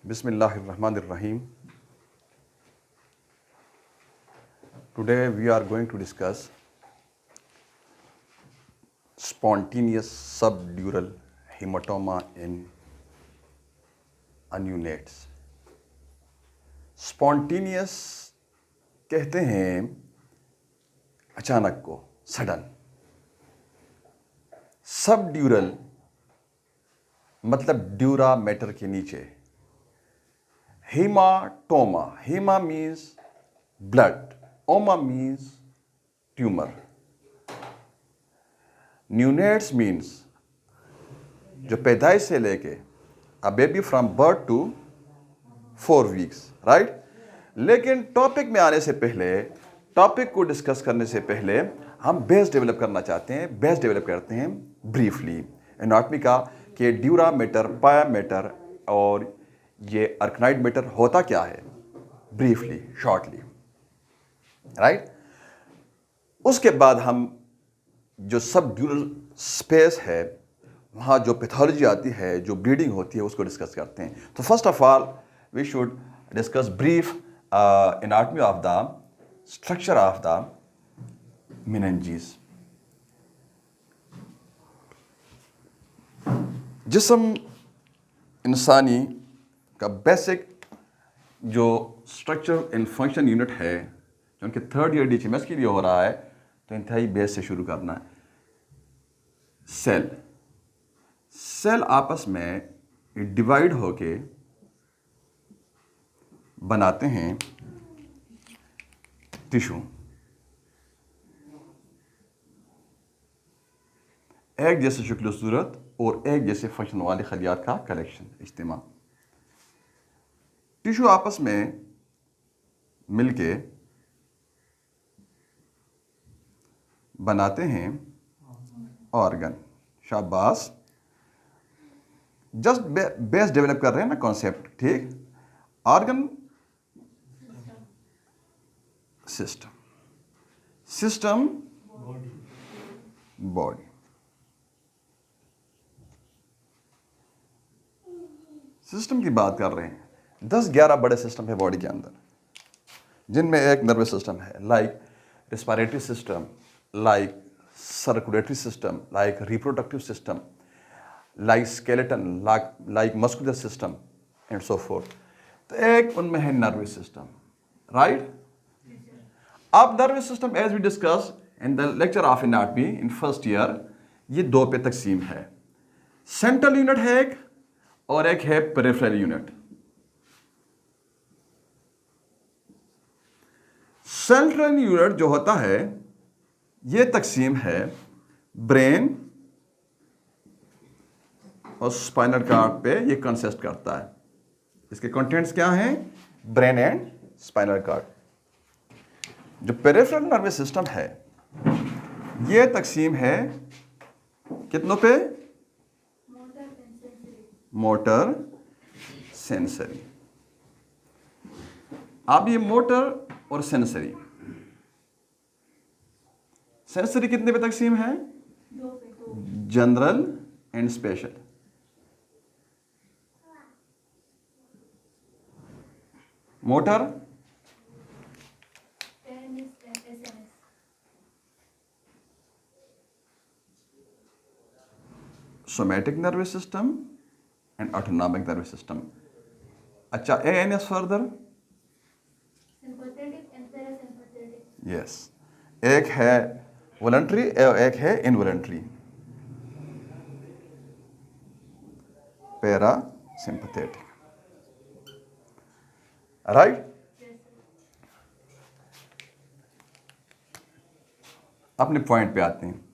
Bismillahirrahmanirrahim. Today we are going to discuss spontaneous subdural hematoma in ungunates. Spontaneous कहते हैं अचानक को, sudden. Subdural मतलब ड्यूरा मैटर के नीचे. Haematoma, haema means blood, oma means tumour. Neonates means जो पैदाइश से लेके a baby from birth to 4 weeks, right. लेकिन टॉपिक में आने से पहले, टॉपिक को डिस्कस करने से पहले हम बेस डेवलप करना चाहते हैं. बेस डेवलप करते हैं ब्रीफली एनाटॉमी का कि ड्यूरा मैटर, पाया मैटर और ये अर्कनाइड मैटर होता क्या है, ब्रीफली, शॉर्टली, राइट. उसके बाद हम जो सबड्यूरल स्पेस है वहाँ जो पैथोलॉजी आती है, जो ब्लीडिंग होती है, उसको डिस्कस करते हैं. तो first of all we should discuss brief anatomy of the structure of the meninges. जिस्म इंसानी का बेसिक जो स्ट्रक्चर एंड फंक्शन यूनिट है, जो उनके 3rd ईयर DHMS के लिए हो रहा है, तो इंतहाई बेस से शुरू करना है. सेल सेल आपस में डिवाइड होके बनाते हैं टिश्यू. एक जैसे शक्ल सूरत और एक जैसे फंक्शन वाले खलियात का कलेक्शन, इज्तिमा. टिश्यू आपस में मिलके बनाते हैं ऑर्गन. शाबाश, जस्ट बेस डेवलप कर रहे हैं ना कॉन्सेप्ट, ठीक. Organ system, system body. System की बात कर रहे हैं. 10-11 बड़े सिस्टम है बॉडी के अंदर, जिनमें एक नर्वस सिस्टम है, like respiratory system, like circulatory system, like reproductive system, like skeleton, like muscular system and so forth. तो एक उनमें है नर्वस सिस्टम, राइट. अब nervous system as we discuss in the lecture of anatomy in first year, ये 2 पे तकसीम है. Central unit है एक और एक है पेरिफेरल यूनिट. सेंट्रल यूनिट जो होता है, ये तकसीम है ब्रेन और स्पाइनल कॉर्ड पे ये कंसिस्ट करता है. इसके कंटेंट्स क्या हैं, ब्रेन एंड स्पाइनल कॉर्ड. जो पेरिफेरल नर्वस सिस्टम है, ये तकसीम है कितनों पे, मोटर, सेंसरी. अब ये मोटर और सेंसरी, सेंसरी कितने पे तकसीम है, general and special. Motor somatic nervous system and autonomic nervous system. अच्छा, ANS फर्दर, यस. एक है वॉलंटरी, एक है इनवॉलंटरी. Para sympathetic, right. अपने पॉइंट पे आते हैं.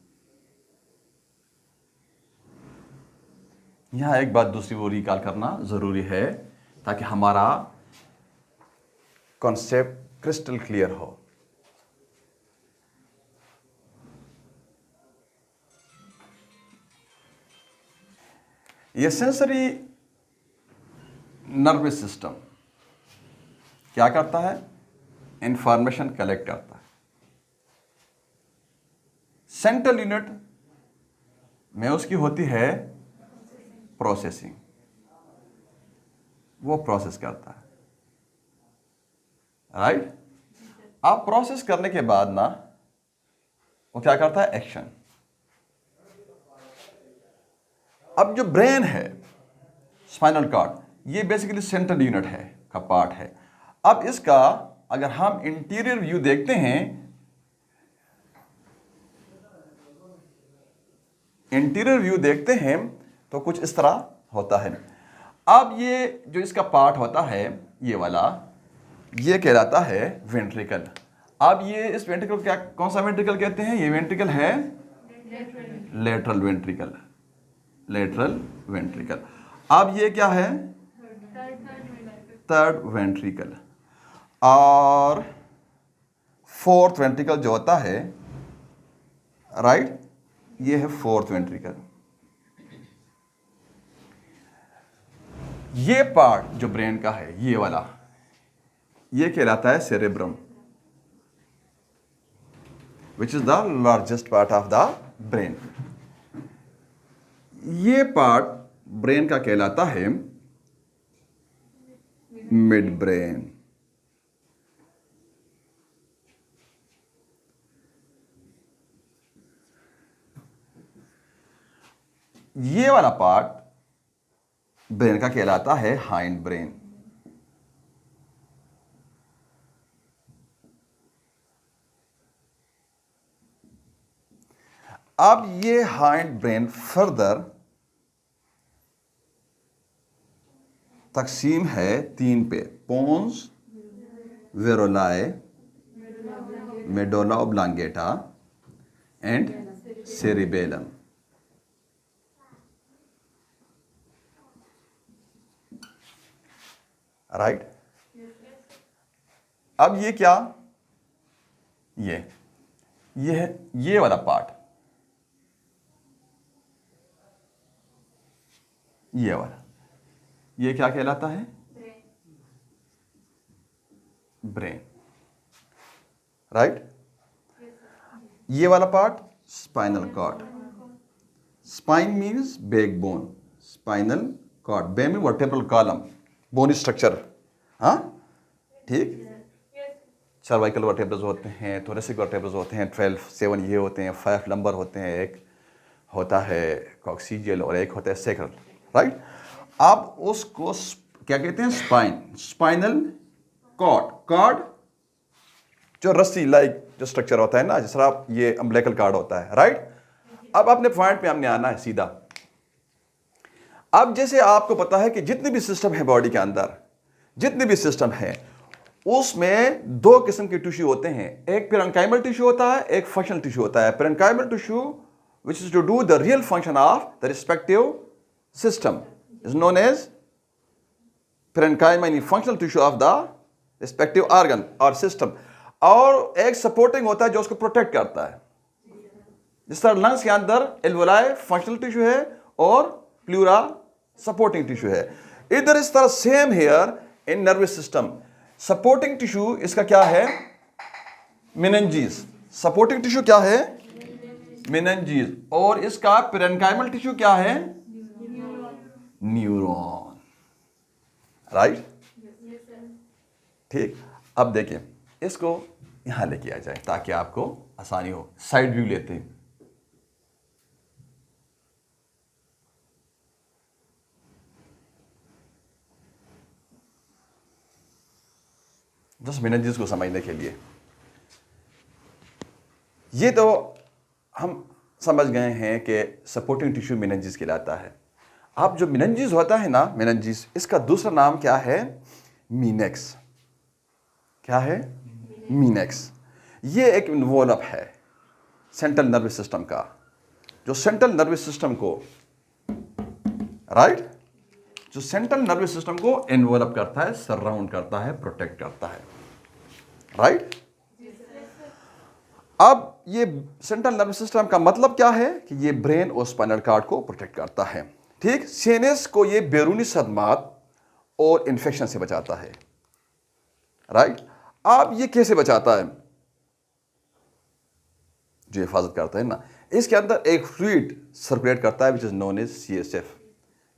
यहां एक बात दूसरी वो रिकॉल करना जरूरी है ताकि हमारा कॉन्सेप्ट क्रिस्टल क्लियर हो. ये सेंसरी नर्वस सिस्टम क्या करता है, इंफॉर्मेशन कलेक्ट करता है. सेंट्रल यूनिट में उसकी होती है प्रोसेसिंग. वो प्रोसेस करता है, राइट। अब प्रोसेस करने के बाद ना वो क्या करता है, एक्शन। अब जो ब्रेन है, स्पाइनल कॉर्ड, ये बेसिकली सेंट्रल यूनिट है का पार्ट है। अब इसका अगर हम इंटीरियर व्यू देखते हैं, तो कुछ इस तरह होता है। अब ये जो इसका पार्ट होता है, ये वाला, ये कहलाता है वेंट्रिकल। अब ये इस वेंट्रिकल क्या, कौन सा वेंट्रिकल कहते हैं, ये वेंट्रिकल है लेटरल वेंट्रिकल। अब ये क्या है, थर्ड वेंट्रिकल। और फोर्थ वेंट्रिकल जो होता है, राइट, ये है फोर्थ वेंट्रिकल। ये पार्ट जो ब्रेन का है, ये वाला, ये कहलाता है cerebrum, which is the largest part of the brain. ये पार्ट ब्रेन का कहलाता है मिड ब्रेन। ये वाला पार्ट ब्रेन का कहलाता है हाइंड ब्रेन। अब ये हाइंड ब्रेन फर्दर तकसीम है तीन पे, pons, varolii, medulla oblongata and cerebellum. Right. अब ये क्या, ये वाला पार्ट, ये वाला, ये क्या कहलाता है, ब्रेन, राइट। ये वाला part spinal cord. Spine means backbone, spinal cord, बे में वर्टेब्रल कॉलम, बोनी स्ट्रक्चर, हाँ ठीक। सर्वाइकल वर्टेब्रल्स होते हैं, थोरेसिक वर्टेब्रल्स होते हैं, 12, 7 ये होते हैं, 5 लंबर होते हैं, एक होता है कॉक्सीजियल और एक होता है सेक्रल, राइट। अब उसको क्या कहते हैं, स्पाइनल कॉर्ड जो रस्सी लाइक जो स्ट्रक्चर होता है ना, जिस तरह ये अम्बिलिकल कॉर्ड होता है, राइट। अब अपने पॉइंट पे हमने आना है सीधा। अब जैसे आपको पता है कि जितने भी सिस्टम है बॉडी के अंदर, जितने भी सिस्टम है, उसमें दो किस्म के टिश्यू होते हैं। एक पेरेन्काइमल टिश्यू होता है, एक फंक्शनल टिश्यू होता है। Parenchymal tissue which is to do the real function of the respective system is known as parenchyma, functional tissue of the respective organ or system। और एक सपोर्टिंग होता है जो उसको प्रोटेक्ट करता है। जिस तरह लंग्स के अंदर एल्वोलाई फंक्शनल टिश्यू है और प्लूरा सपोर्टिंग टिश्यू है। इधर इस तरह same here in nervous system, supporting tissue इसका क्या है, मेनिंजेस। सपोर्टिंग टिश्यू क्या है, मेनिंजेस। और इसका पेरेन्काइमल टिश्यू क्या है, न्यूरॉन, राइट, ठीक। अब देखिए, इसको यहां लेके आ जाए ताकि आपको आसानी हो। साइड व्यू लेते हैं। जस्ट मेनिंजेस को समझने के लिए, ये तो हम समझ गए हैं कि सपोर्टिंग टिश्यू मेनिंजेस कहलाता है। अब जो मेनिंजेस होता है ना, मेनिंजेस, इसका दूसरा नाम क्या है, मीनेक्स। क्या है, मीनेक्स। ये एक इन्वॉल्व है सेंट्रल नर्वस सिस्टम का, जो सेंट्रल नर्वस सिस्टम को, राइट, जो सेंट्रल नर्वस सिस्टम को इन्वॉल्व करता है, सराउंड करता है, प्रोटेक्ट करता है, राइट। अब ये सेंट्रल नर्वस सिस्टम का मतलब क्या है कि ये ब्रेन और स्पाइनल कॉर्ड को प्रोटेक्ट करता है, ठीक। सीएनएस को ये बैरूनी सदमात और इन्फेक्शन से बचाता है, राइट। अब ये कैसे बचाता है, जो हिफाजत करता है ना, इसके अंदर एक फ्लूइड सर्कुलेट करता है which is known as CSF,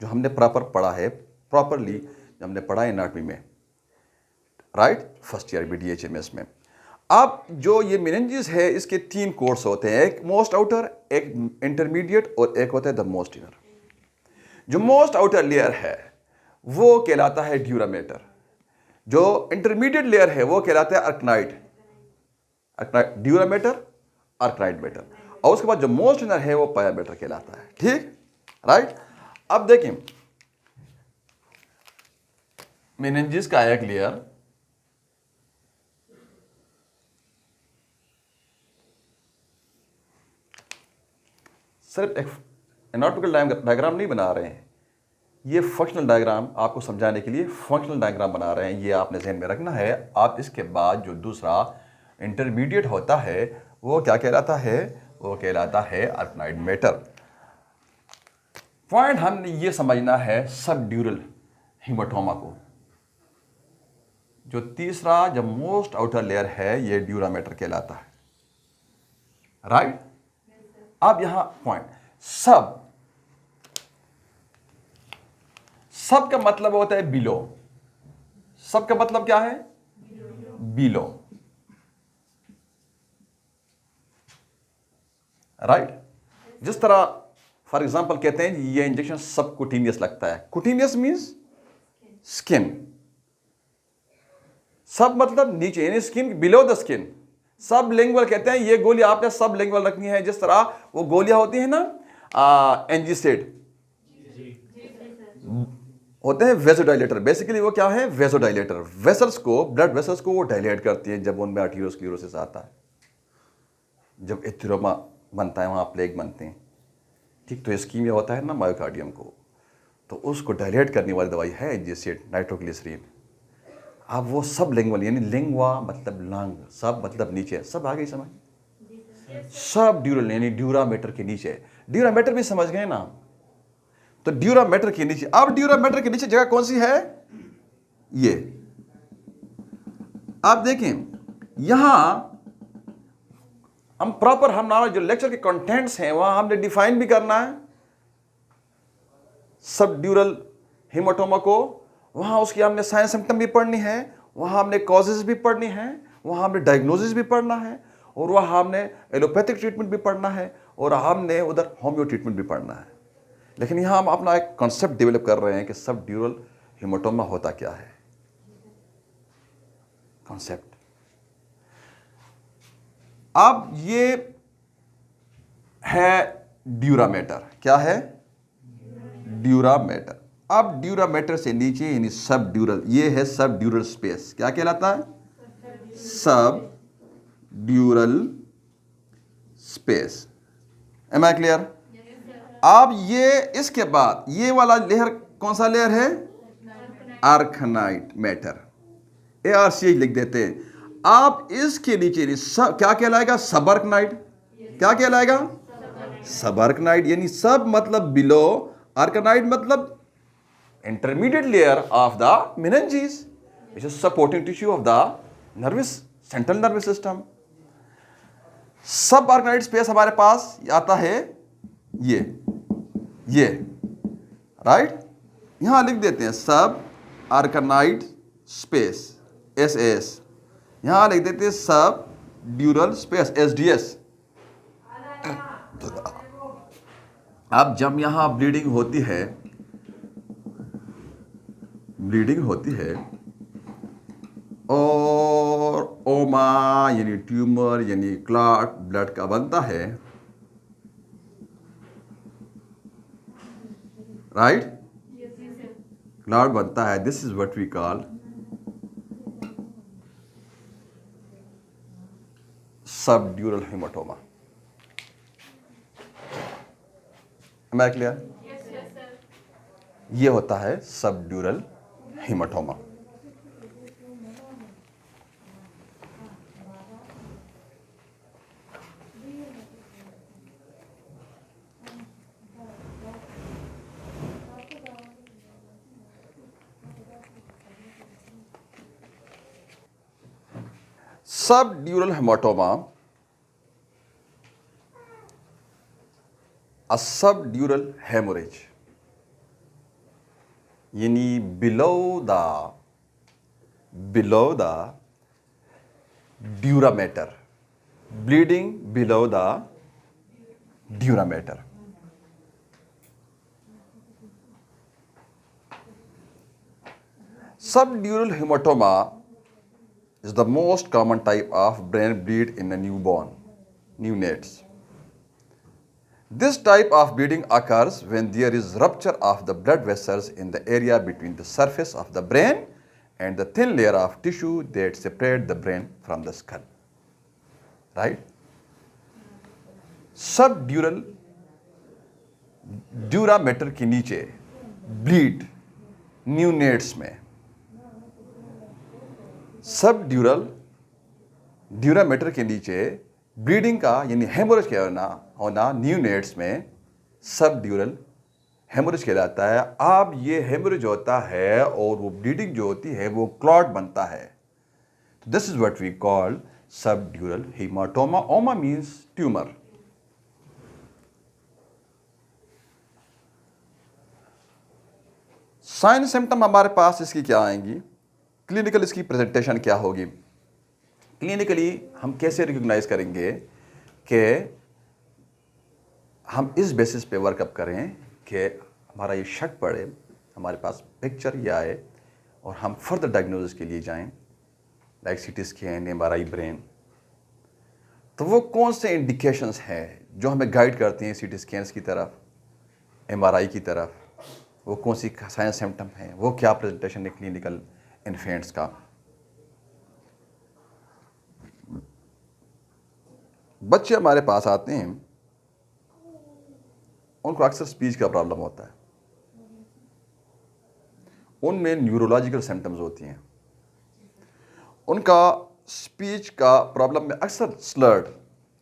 जो हमने प्रॉपर पढ़ा है प्रॉपरली हमने पढ़ा एनाटॉमी में, राइट, फर्स्ट ईयर BDHMS में। अब जो ये मेनिंजेस है इसके 3 कोर्स होते हैं, एक मोस्ट आउटर, एक इंटरमीडिएट और एक होता है द मोस्ट इनर। जो मोस्ट आउटर लेयर है वो कहलाता है ड्यूरामेटर, जो इंटरमीडिएट लेयर है वो कहलाता है अर्कनाइड, ड्यूरामेटर, अर्कनाइड मेटर, और उसके बाद जो मोस्ट इनर है वो पायामेटर कहलाता है। ठीक, राइट। अब देखें मेनिंजेस का एक लेयर सिर्फ एक एनाटॉमिकल डायग्राम नहीं बना रहे हैं, ये फंक्शनल डायग्राम आपको समझाने के लिए फंक्शनल डायग्राम बना रहे हैं, ये आपने ध्यान में रखना है। आप इसके बाद जो दूसरा इंटरमीडिएट होता है वो क्या कहलाता है, वो कहलाता है अर्कनाइड मेटर। पॉइंट हमने ये समझना है सब ड्यूरल हीमाटोमा को। जो तीसरा जो मोस्ट आउटर लेयर है ये ड्यूरामेटर कहलाता है, राइट। अब यहां पॉइंट सब का मतलब होता है बिलो। सब का मतलब क्या है, बिलो, राइट। जिस तरह फॉर एग्जांपल कहते हैं ये इंजेक्शन सबकुटेनियस लगता है, कुटेनियस मींस स्किन, सब मतलब नीचे यानी स्किन, बिलो द स्किन। सब लिंगुअल कहते हैं ये गोली आपने सब लिंगुअल रखनी है, जिस तरह वो गोलियां होती है ना एंजिसेड होते हैं वेसोडाइलेटर, बेसिकली वो क्या है, वेसोडाइलेटर। वेसल्स को, ब्लड वेसल्स को वो डायलेट करती है जब उनमें आर्टेरियोस्क्लेरोसिस आता है, जब एथिरोमा बनता है वहाँ प्लेग बनते हैं, ठीक। तो इस्कीमिया होता है ना मायोकार्डियम को, तो उसको डायलेट करने वाली दवाई है एंजिसेड, नाइट्रोग्लिसरीन। अब वो सब लिंगुअल यानी लिंगवा मतलब लांग, सब मतलब नीचे, सब आ गई समझ। सब ड्यूरल यानी ड्यूरामेटर के नीचे, ड्यूरामेटर भी समझ गए ना, तो ड्यूरामेटर के नीचे। अब ड्यूरामेटर के नीचे जगह कौन सी है, ये आप देखें यहां हम प्रॉपर हमारा जो लेक्चर के कंटेंट्स हैं वहां हमने डिफाइन भी करना है सब ड्यूरल हीमाटोमा को, वहां उसकी हमने साइंस सिम्टम भी पढ़नी है, वहां हमने कॉजेज भी पढ़नी है, वहां हमने डायग्नोसिस भी पढ़ना है, और वहां हमने एलोपैथिक ट्रीटमेंट भी पढ़ना है, और हमने उधर होम्यो ट्रीटमेंट भी पढ़ना है। लेकिन यहां हम अपना एक कॉन्सेप्ट डेवलप कर रहे हैं कि सब ड्यूरल हीमाटोमा होता क्या है, कॉन्सेप्ट। अब ये है ड्यूरामेटर, क्या है, ड्यूरामेटर। अब ड्यूरामेटर से नीचे यानी सब ड्यूरल, ये है सब ड्यूरल स्पेस, क्या कहलाता है, subdural space. Am I clear. अब ये इसके बाद ये वाला लेयर कौन सा लेयर है, आर्कनाइड मैटर, ARCH लिख देते हैं। आप इसके नीचे क्या कहलाएगा, सबआर्कनाइड, क्या कहलाएगा, सबआर्कनाइड, यानी सब मतलब बिलो, आर्कनाइड मतलब intermediate layer of the meninges, which is supporting tissue of the nervous central nervous system। सब आर्कनाइड स्पेस हमारे पास आता है ये राइट, यहां लिख देते हैं सब आर्कनाइड स्पेस SS, यहां लिख देते हैं सब ड्यूरल स्पेस SDS। अब जब यहां ब्लीडिंग होती है और ओमा यानी ट्यूमर यानी क्लॉट ब्लड का बनता है, राइट, क्लॉट बनता है, this is what we call subdural haematoma. Am I clear? ये होता है subdural haematoma. Subdural hematoma, a subdural hemorrhage, यानी below the dura mater, bleeding below the dura mater. Subdural hematoma is the most common type of brain bleed in a neonates. This type of bleeding occurs when there is rupture of the blood vessels in the area between the surface of the brain and the thin layer of tissue that separate the brain from the skull. Right? Subdural dura mater के नीचे bleed neonates में, सब dura mater के नीचे bleeding का यानी haemorrhage होना neonates में सब ड्यूरल हेमोरेज कहलाता है। अब ये हेमोरेज होता है और वो ब्लीडिंग जो होती है वो क्लॉट बनता है। तो this is what we call subdural haematoma. Oma means tumour. Sign symptom हमारे पास इसकी क्या आएंगी, क्लिनिकल इसकी प्रेजेंटेशन क्या होगी। क्लिनिकली हम कैसे रिकॉग्नाइज करेंगे कि हम इस बेसिस पे वर्कअप करें कि हमारा ये शक पड़े, हमारे पास पिक्चर ये आए और हम फर्दर डायग्नोसिस के लिए जाएं, like CT scan, MRI brain. तो वो कौन से इंडिकेशंस हैं जो हमें गाइड करती हैं सीटी स्कैन्स की तरफ, एमआरआई की तरफ, वो कौन सी साइन सिम्टम हैं, वो क्या प्रेजेंटेशन है क्लिनिकल इन्फेंट्स का। बच्चे हमारे पास आते हैं, उनको अक्सर स्पीच का प्रॉब्लम होता है, उनमें न्यूरोलॉजिकल सिम्टम्स होती हैं, उनका स्पीच का प्रॉब्लम में अक्सर स्लर्ड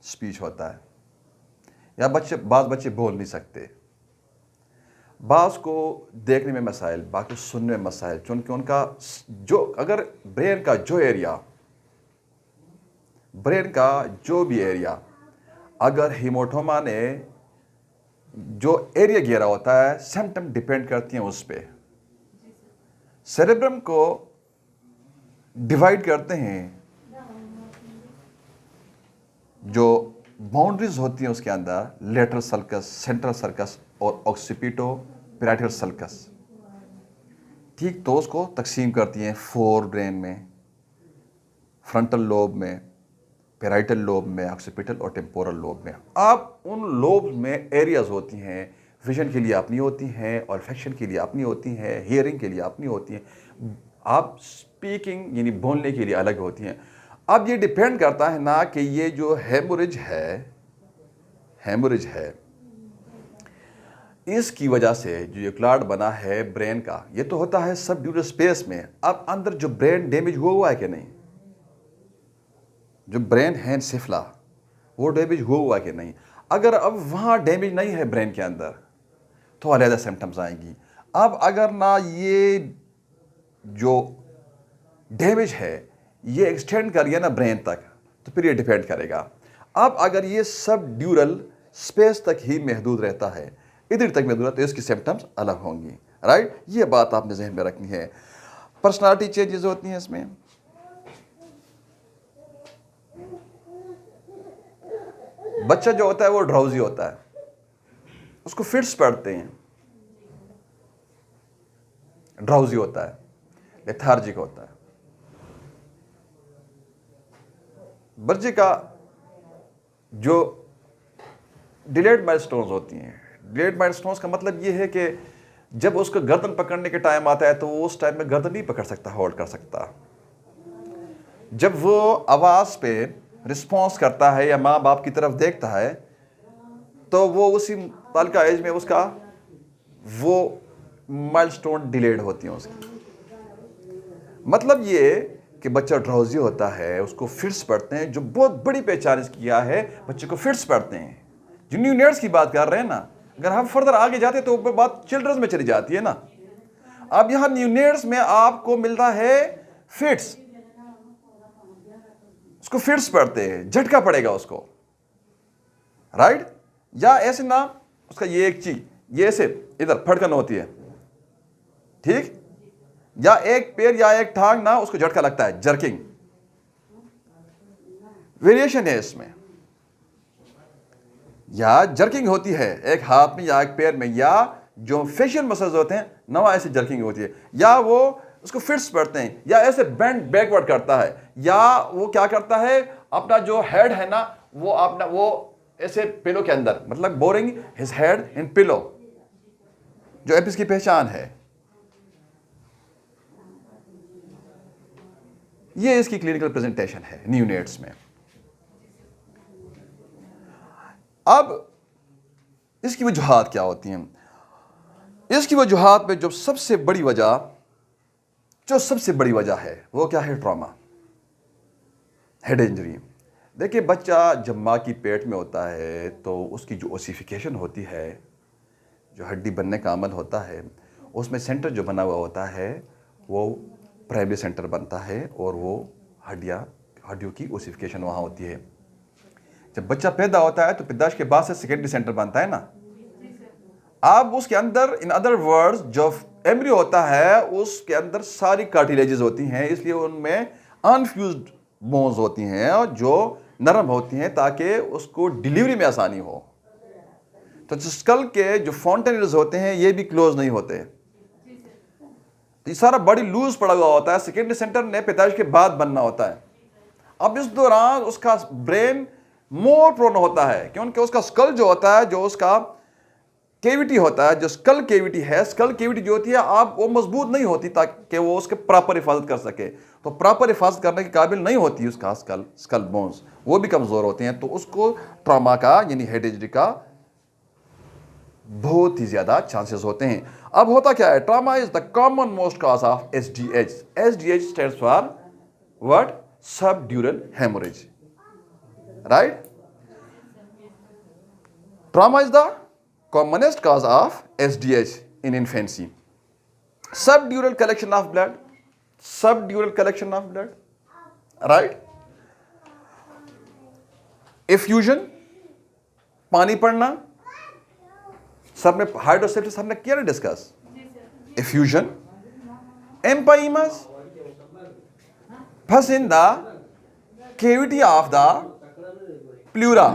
स्पीच होता है, या बाज़ बच्चे बोल नहीं सकते, बाज़ को देखने में मसाइल, बाकी सुनने में मसाइल, चूँकि उनका जो अगर ब्रेन का जो भी एरिया अगर हीमोटोमा ने जो एरिया घेरा होता है, सिम्टम डिपेंड करती हैं उस पर। सेरेब्रम को डिवाइड करते हैं जो बाउंड्रीज होती हैं उसके अंदर, लेटरल सल्कस, सेंट्रल सर्कस और ऑक्सीपिटो पैराइटल सल्कस, ठीक। तो उसको तकसीम करती हैं फोर ब्रेन में, फ्रंटल लोब में, पैराइटल लोब में, ऑक्सीपिटल और टेम्पोरल लोब में। अब उन लोब में एरियाज होती हैं, विजन के लिए अपनी होती हैं, और ऑल्फैक्शन के लिए अपनी होती हैं, हियरिंग के लिए अपनी होती हैं, आप स्पीकिंग यानी बोलने के लिए अलग होती हैं। अब ये डिपेंड करता है ना कि ये जो हेमोरेज है इसकी वजह से जो ये क्लॉट बना है ब्रेन का, ये तो होता है सब ड्यूरल स्पेस में। अब अंदर जो ब्रेन डैमेज हुआ है कि नहीं, जो ब्रेन है सिफला, वो डैमेज हुआ कि नहीं। अगर अब वहाँ डैमेज नहीं है ब्रेन के अंदर तो अलग सिम्टम्स आएंगी। अब अगर ना ये जो डैमेज है ये एक्सटेंड कर गया ना ब्रेन तक, तो फिर ये डिपेंड करेगा। अब अगर ये सब ड्यूरल स्पेस तक ही महदूद रहता है, इधर तक महदूद रहता है, तो इसकी सिम्टम्स अलग होंगी। राइट, ये बात आपने जहन में रखनी है। पर्सनालिटी चेंजेस होती हैं इसमें। बच्चा जो होता है वो ड्राउजी होता है, उसको फिट्स पड़ते हैं, ड्राउजी होता है, लेथार्जिक होता है। बच्चे का जो डिलेड माइलस्टोन्स होती हैं, डिलेड माइलस्टोन्स का मतलब ये है कि जब उसको गर्दन पकड़ने के टाइम आता है तो वो उस टाइम में गर्दन नहीं पकड़ सकता, होल्ड कर सकता। जब वो आवाज़ पे रिस्पॉन्स करता है या माँ बाप की तरफ देखता है तो वो उसी साल का एज में उसका वो माइलस्टोन डिलेड होती हैं उसकी। मतलब ये कि बच्चा ड्राउजी होता है, उसको फिट्स पड़ते हैं। जो बहुत बड़ी पहचान इसकी किया है, बच्चे को फिट्स पड़ते हैं। जो न्यूनेट्स की बात कर रहे हैं ना, अगर हम फर्दर आगे जाते तो बात चिल्ड्रंस में चली जाती है ना। अब यहाँ न्यूनेट्स में आपको मिलता है फिट्स, उसको फिट्स पड़ते हैं, झटका पड़ेगा उसको। राइट, या ऐसे ना उसका ये एक चीज, ये ऐसे इधर फड़कन होती है, ठीक, या एक पैर या एक टांग ना उसको झटका लगता है, जर्किंग, वेरिएशन है इसमें, या जर्किंग होती है एक हाथ में या एक पैर में, या जो फेशियल मसल्स होते हैं ना ऐसे जर्किंग होती है, या वो उसको फिट्स पड़ते हैं, या ऐसे बेंड बैकवर्ड करता है, या वो क्या करता है अपना जो हेड है ना वो अपना वो ऐसे पिलो के अंदर, मतलब boring his head in pillow, जो एपिस की पहचान है। ये इसकी क्लिनिकल प्रेजेंटेशन है न्यूनेट्स में। अब इसकी वजूहात क्या होती हैं? इसकी वजूहात में जो सबसे बड़ी वजह है वो क्या है? Trauma, head injury. देखिए, बच्चा जब माँ की पेट में होता है तो उसकी जो ओसिफिकेशन होती है, जो हड्डी बनने का अमल होता है, उसमें सेंटर जो बना हुआ होता है वो प्राइमरी सेंटर बनता है, और वो हड्डियों की ओसिफिकेशन वहाँ होती है। जब बच्चा पैदा होता है तो पैदाइश के बाद से सेकेंडरी सेंटर बनता है ना। अब उसके अंदर, इन अदर वर्ड्स, जो एम्ब्रियो होता है उसके अंदर सारी कार्टिलेजेस होती हैं, इसलिए उनमें अनफ्यूज्ड बोन्स होती हैं और जो नरम होती हैं ताकि उसको डिलीवरी में आसानी हो। तो स्कल के जो फॉन्टेनल्स होते हैं ये भी क्लोज नहीं होते, ये सारा बॉडी लूज पड़ा हुआ होता है, सेकेंडरी सेंटर ने पैदाइश के बाद बनना होता है। अब इस दौरान उसका ब्रेन मोर प्रोन होता है क्योंकि उसका स्कल जो होता है, जो उसका केविटी होता है, जो स्कल केविटी है, स्कल केविटी जो होती है आप वो मजबूत नहीं होती ताकि वो उसके प्रॉपर हिफाजत कर सके। तो प्रॉपर हिफाजत करने के काबिल नहीं होती उसका स्कल बोन्स, वो भी कमजोर होते हैं। तो उसको ट्रॉमा का यानी हेड इंजरी का बहुत ही ज्यादा चांसेस होते हैं। अब होता क्या है? Trauma is the common most cause of SDH. SDH stands for what? Subdural haemorrhage, right? Trauma is the commonest cause of SDH in infancy. Subdural collection of blood, right? Effusion, पानी पड़ना, सब में हाइड्रोसेप्सिस हमने किया ना discuss. Effusion, empyemas, pus in the cavity of the pleura,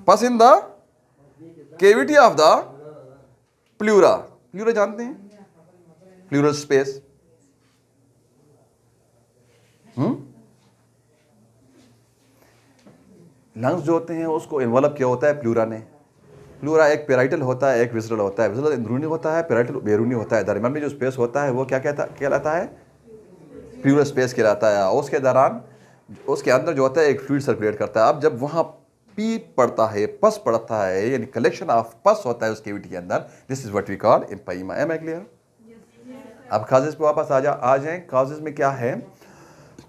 pus in the cavity of the pleura. Pleura जानते हैं? Plural space. Lungs जो होते हैं उसको इन्वॉल्व किया होता है प्लूरा ने। प्लूरा एक पेराइटल होता है, एक विसरल होता है। विसरल अंदरूनी होता है, पेराइटल बैरूनी होता है। दरमियान में जो स्पेस होता है वो क्या कहलाता है? प्लूरल स्पेस कहलाता है। उसके दौरान उसके अंदर जो होता है एक फ्लूइड सर्कुलेट करता है। अब जब वहाँ पी पड़ता है, पस पड़ता है, यानी कलेक्शन ऑफ पस होता है उस केविटी के अंदर, this is what we call empyema. Am I clear? अब काजेस पे वापस आ जाएं। काजेस में क्या है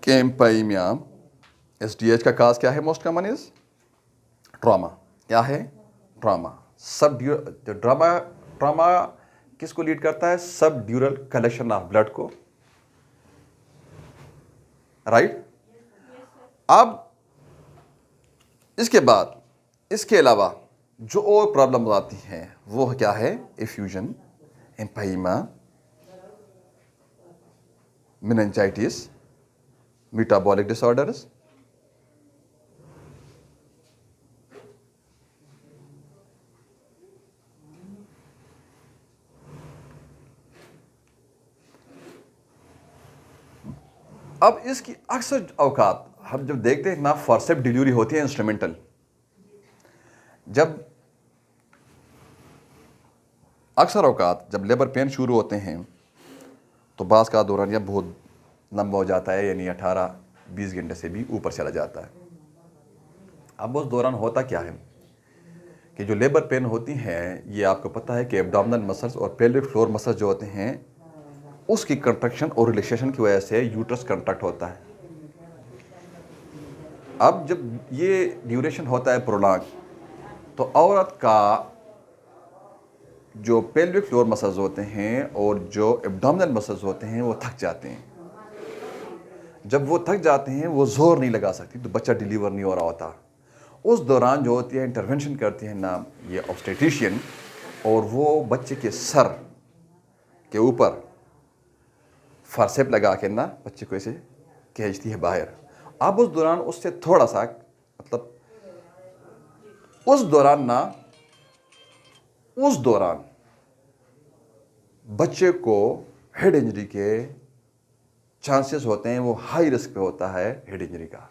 कि एम्पाइमा, एसडीएच का काज क्या है? Most common is trauma. क्या है? ट्रॉमा। ट्रॉमा किसको लीड करता है? सब ड्यूरल कलेक्शन ऑफ ब्लड को, राइट? अब इसके बाद, इसके अलावा जो और प्रॉब्लम्स आती हैं वो क्या है? Effusion, empyema, meningitis, metabolic disorders, अब इसकी अक्सर औकात हम जब देखते हैं ना, फॉरसेप्स डिलीवरी होती है इंस्ट्रूमेंटल। जब अक्सर औकात जब लेबर पेन शुरू होते हैं तो बास का दौरान यह बहुत लंबा हो जाता है, यानी 18-20 घंटे से भी ऊपर चला जाता है। अब उस दौरान होता क्या है कि जो लेबर पेन होती हैं, ये आपको पता है कि एब्डोमिनल मसल्स और पेल्विक फ्लोर मसल्स जो होते हैं उसकी कंट्रक्शन और रिलैक्सेशन की वजह से यूट्रस कंट्रैक्ट होता है। अब जब ये ड्यूरेशन होता है प्रोलॉन्ग, तो औरत का जो पेल्विक फ्लोर मसल्स होते हैं और जो एब्डोमिनल मसल्स होते हैं वो थक जाते हैं। जब वो थक जाते हैं वो जोर नहीं लगा सकती, तो बच्चा डिलीवर नहीं हो रहा होता। उस दौरान जो होती है इंटरवेंशन करती है ना ये ऑब्स्टेट्रिशियन, और वो बच्चे के सर के ऊपर फॉर्सेप लगा के ना बच्चे को ऐसे खींचती है बाहर। अब उस दौरान उससे थोड़ा सा मतलब उस दौरान बच्चे को हेड इंजरी के चांसेस होते हैं, वो हाई रिस्क पे होता है हेड इंजरी का।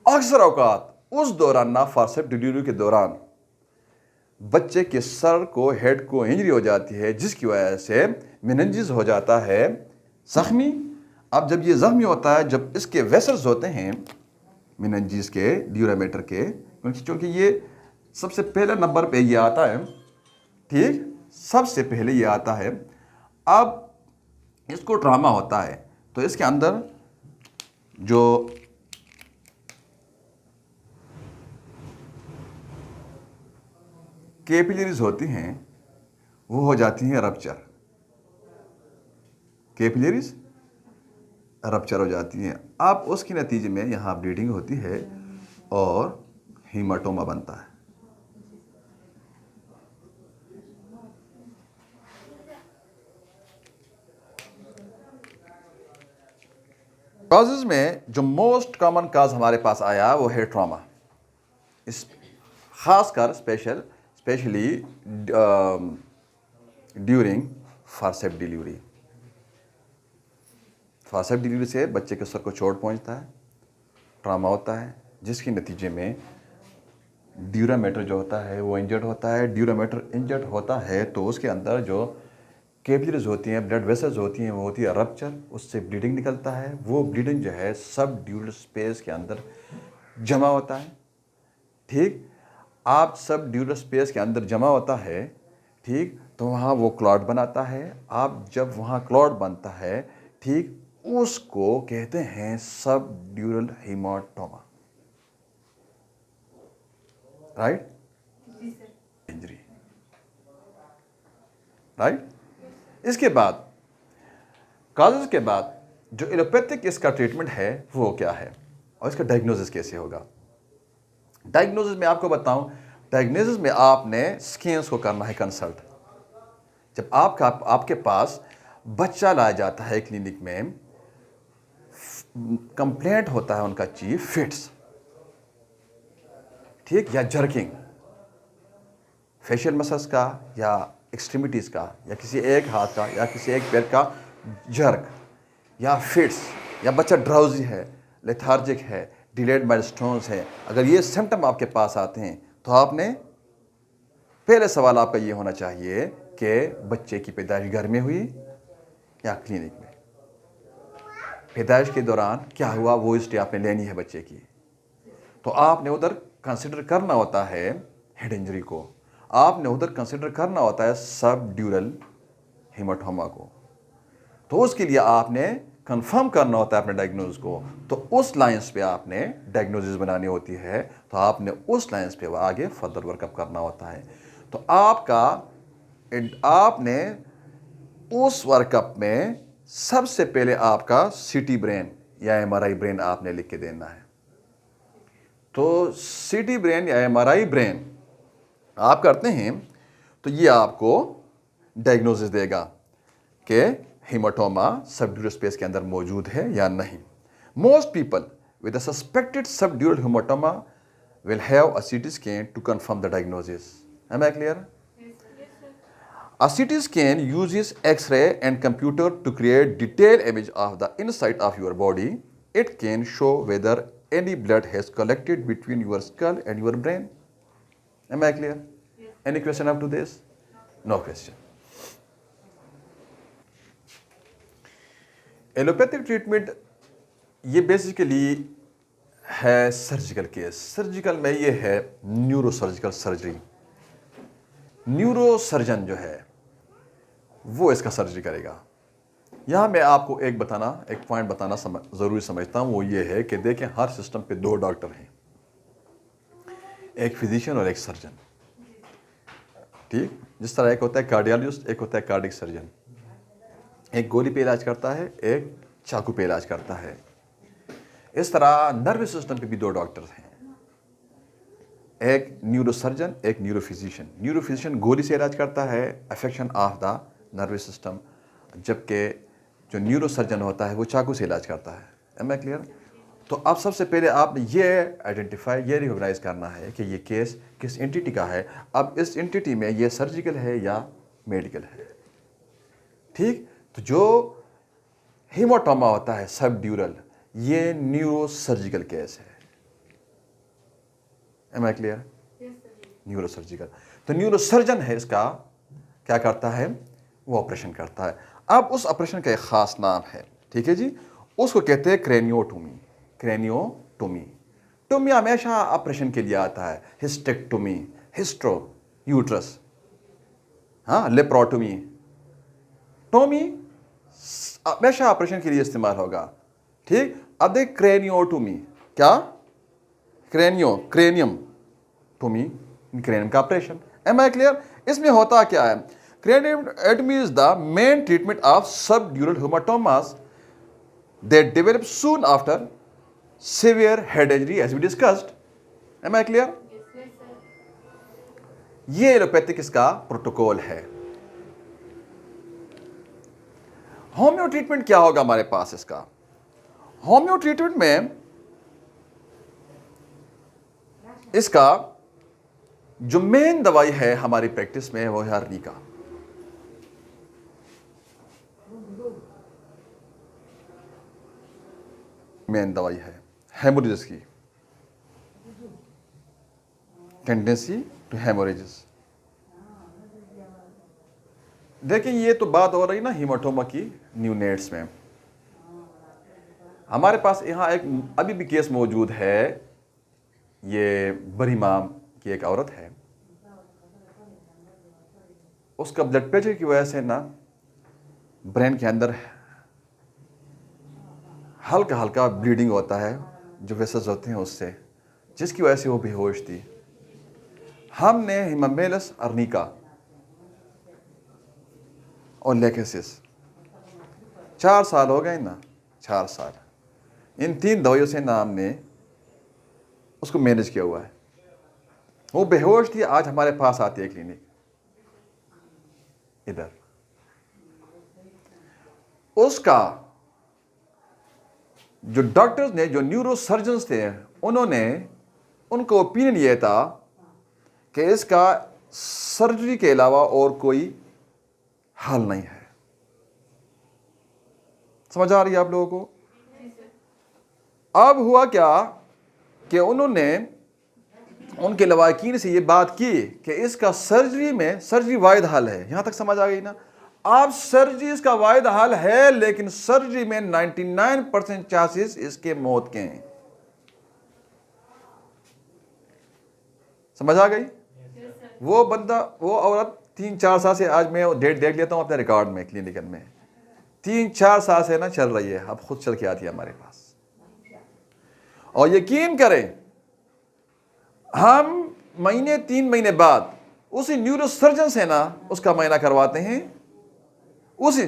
अक्सर औकात उस दौरान ना फॉर्सेप डिलीवरी के दौरान बच्चे के सर को, हेड को इंजरी हो जाती है, जिसकी वजह से मेनिंजेस हो जाता है जख्मी। अब जब ये जख्मी होता है, जब इसके वेसल्स होते हैं मेनिंजेस के, ड्यूरामेटर के, क्योंकि ये सबसे पहले नंबर पे ये आता है, ठीक, सबसे पहले ये आता है। अब इसको ट्रामा होता है तो इसके अंदर जो कैपिलरीज होती हैं वो हो जाती हैं रप्चर। कैपिलरीज रप्चर हो जाती हैं। अब उसके नतीजे में यहाँ ब्लीडिंग होती है और हीमाटोमा बनता है। कॉजेज में जो मोस्ट कॉमन काज हमारे पास आया वो है ट्रॉमा। इस खासकर specially during forceps delivery. Forceps delivery से बच्चे के सर को चोट पहुंचता है, ट्रॉमा होता है, जिसके नतीजे में ड्यूरामेटर जो होता है वो इंजर्ड होता है। ड्यूरामेटर इंजर्ड होता है तो उसके अंदर जो कैपिलरीज होती हैं, ब्लड वेसल्स होती हैं, वो होती है रप्चर, उससे ब्लीडिंग निकलता है। वो ब्लीडिंग जो है सब ड्यूरल स्पेस के अंदर जमा होता है, ठीक। आप सब ड्यूरल स्पेस के अंदर जमा होता है, ठीक, तो वहाँ वो क्लॉट बनाता है। आप जब वहाँ क्लॉट बनता है, ठीक, उसको कहते हैं सब ड्यूरल हीमाटोमा, राइट, इंजरी, राइट। इसके बाद काजेस के बाद जो एलोपैथिक इसका ट्रीटमेंट है वो क्या है और इसका डायग्नोसिस कैसे होगा। डायग्नोसिस में आपको बताऊं, डायग्नोसिस में आपने स्कैन्स को करना है कंसल्ट। जब आपके पास बच्चा लाया जाता है क्लिनिक में, कंप्लेंट होता है उनका चीफ फिट्स, ठीक, या जर्किंग, फेशियल मसल्स का या एक्सट्रीमिटीज़ का या किसी एक हाथ का या किसी एक पैर का जर्क या फिट्स, या बच्चा ड्राउजी है, लेथार्जिक है, डिलेड माइलस्टोन्स है, अगर ये सिम्टम आपके पास आते हैं तो आपने पहले सवाल आपका ये होना चाहिए कि बच्चे की पैदाइश घर में हुई या क्लिनिक में। पैदाइश के दौरान क्या हुआ वो हिस्ट्री आपने लेनी है बच्चे की। तो आपने उधर कंसिडर करना होता है हेड इंजरी को, आपने उधर कंसिडर करना होता है सब ड्यूरल हीमाटोमा को। तो उसके लिए आपने कंफर्म करना होता है अपने डायग्नोसिस को। तो उस लाइंस पे आपने डायग्नोसिस बनानी होती है, तो आपने उस लाइंस पे आगे फर्दर वर्कअप करना होता है। तो आपने उस वर्कअप में सबसे पहले आपका सीटी ब्रेन या एमआरआई ब्रेन आपने लिख के देना है। तो सीटी ब्रेन या एमआरआई ब्रेन आप करते हैं तो ये आपको डायग्नोसिस देगा कि हीमाटोमा सबड्यूरल स्पेस के अंदर मौजूद है या नहीं। Most people with a suspected subdural haematoma will have a CT scan to confirm the diagnosis. Am I clear? A CT scan uses X-ray and computer to create detailed image of the inside of your body. It can show whether any blood has collected between your skull and your brain. Am I clear? Yes. Any question up to this? No question. Allopathic treatment ये basically है surgical case. Surgical में ये है neurosurgical surgery. Neurosurgeon जो है वो इसका surgery करेगा। यहाँ मैं आपको एक पॉइंट बताना ज़रूरी समझता हूँ, वो ये है कि देखें हर सिस्टम पे दो डॉक्टर हैं, एक फिजिशियन और एक सर्जन, ठीक। जिस तरह एक होता है कार्डियोलॉजिस्ट, एक होता है कार्डिक सर्जन। एक गोली पे इलाज करता है, एक चाकू पे इलाज करता है। इस तरह नर्वस सिस्टम पे भी दो डॉक्टर्स हैं, एक न्यूरोसर्जन, एक न्यूरोफिजिशियन। न्यूरोफिजिशियन गोली से इलाज करता है affection of the nervous system, जबकि जो न्यूरोसर्जन होता है वो चाकू से इलाज करता है। Am I clear? तो अब सबसे पहले आपने ये आइडेंटिफाई, ये रिकॉग्नाइज करना है कि ये केस किस एंटिटी का है। अब इस एंटिटी में ये सर्जिकल है या मेडिकल है, ठीक? तो जो हीमोटोमा होता है सब ड्यूरल, ये न्यूरोसर्जिकल केस है। Am I clear? न्यूरोसर्जिकल। तो न्यूरोसर्जन है, इसका क्या करता है, वो ऑपरेशन करता है। अब उस ऑपरेशन का एक ख़ास नाम है, ठीक है जी, उसको कहते हैं क्रेनियोटोमी। क्रेनियोटोमी, टोमी हमेशा ऑपरेशन के लिए आता है। हिस्टेक्टोमी, हिस्ट्रो यूट्रस, हाँ, लेप्रोटोमी, टोमी हमेशा ऑपरेशन के लिए इस्तेमाल होगा, ठीक? अब देख क्रेनियोटोमी, क्या? क्रेनियम टोमी, क्रेनियम का ऑपरेशन। Am I clear? इसमें होता क्या है, craniotomy is the main treatment of subdural hematomas that develop soon after severe head injury as we discussed. Am I clear? Yes, sir. ये allopathic इसका protocol है। Homeo treatment क्या होगा हमारे पास इसका? होम्यो ट्रीटमेंट में इसका जो मेन दवाई है हमारी प्रैक्टिस में वो है अर्निका। मेन दवाई है हेमोरेजेस की, टेंडेंसी टू हेमोरेजेस। देखिए ये तो बात हो रही ना हीमाटोमा की न्यूनेट्स में। हमारे पास यहाँ एक अभी भी केस मौजूद है, ये बरीमाम की एक औरत है, उसका ब्लड प्रेशर की वजह से ना ब्रेन के अंदर हल्का हल्का ब्लीडिंग होता है, जो वेसल्स होते हैं उससे, जिसकी वजह से वो बेहोश थी। हमने हिमामेलस अर्निका और लेकेसिस 4 साल हो गए ना, 4 साल, इन 3 दवाइयों से ना हमने उसको मैनेज किया हुआ है। वो बेहोश थी, आज हमारे पास आती है क्लिनिक इधर। उसका जो डॉक्टर्स ने, जो न्यूरोसर्जन्स थे, उन्होंने, उनका ओपिनियन ये था कि इसका सर्जरी के अलावा और कोई हल नहीं है। समझ आ रही है आप लोगों को? अब हुआ क्या कि उन्होंने उनके लवाकिन से ये बात की कि इसका सर्जरी में, सर्जरी वाहिद हल है। यहां तक समझ आ गई ना? आप सर्जरी इसका वाहिद हल है, लेकिन सर्जरी में 99% चांसेस इसके मौत के हैं। समझ आ गई? वो बंदा, वो औरत 3-4 साल से, आज मैं डेट देख लेता हूं अपने रिकॉर्ड में, क्लिनिकल में 3-4 साल से ना चल रही है, अब खुद चल के आती है हमारे पास। और यकीन करें, हम 3 महीने बाद उसी न्यूरोसर्जन से ना उसका मायना करवाते हैं। उसी,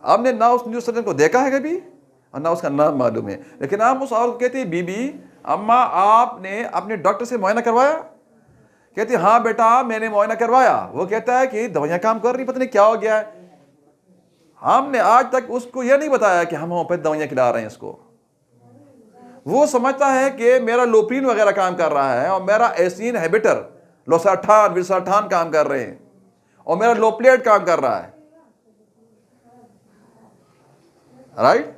आपने ना उस न्यूरोसर्जन को देखा है कभी और ना उसका नाम मालूम है, लेकिन आप उस औरत को कहते हैं, बीबी, अम्मा, आपने अपने डॉक्टर से मुआयना करवाया? कहती हाँ बेटा मैंने मुआयना करवाया। वो कहता है कि दवाइयाँ काम कर रही, पता नहीं क्या हो गया है। हमने आज तक उसको यह नहीं बताया कि हम होम्योपैथ दवाइयाँ खिला रहे हैं इसको। वो समझता है कि मेरा लोप्रीन वगैरह काम कर रहा है और मेरा एसिन हैबिटर, लोसार्थान, विल्सार्थान काम कर रहे हैं और मेरा लोप्लेट काम कर रहा है, राइट?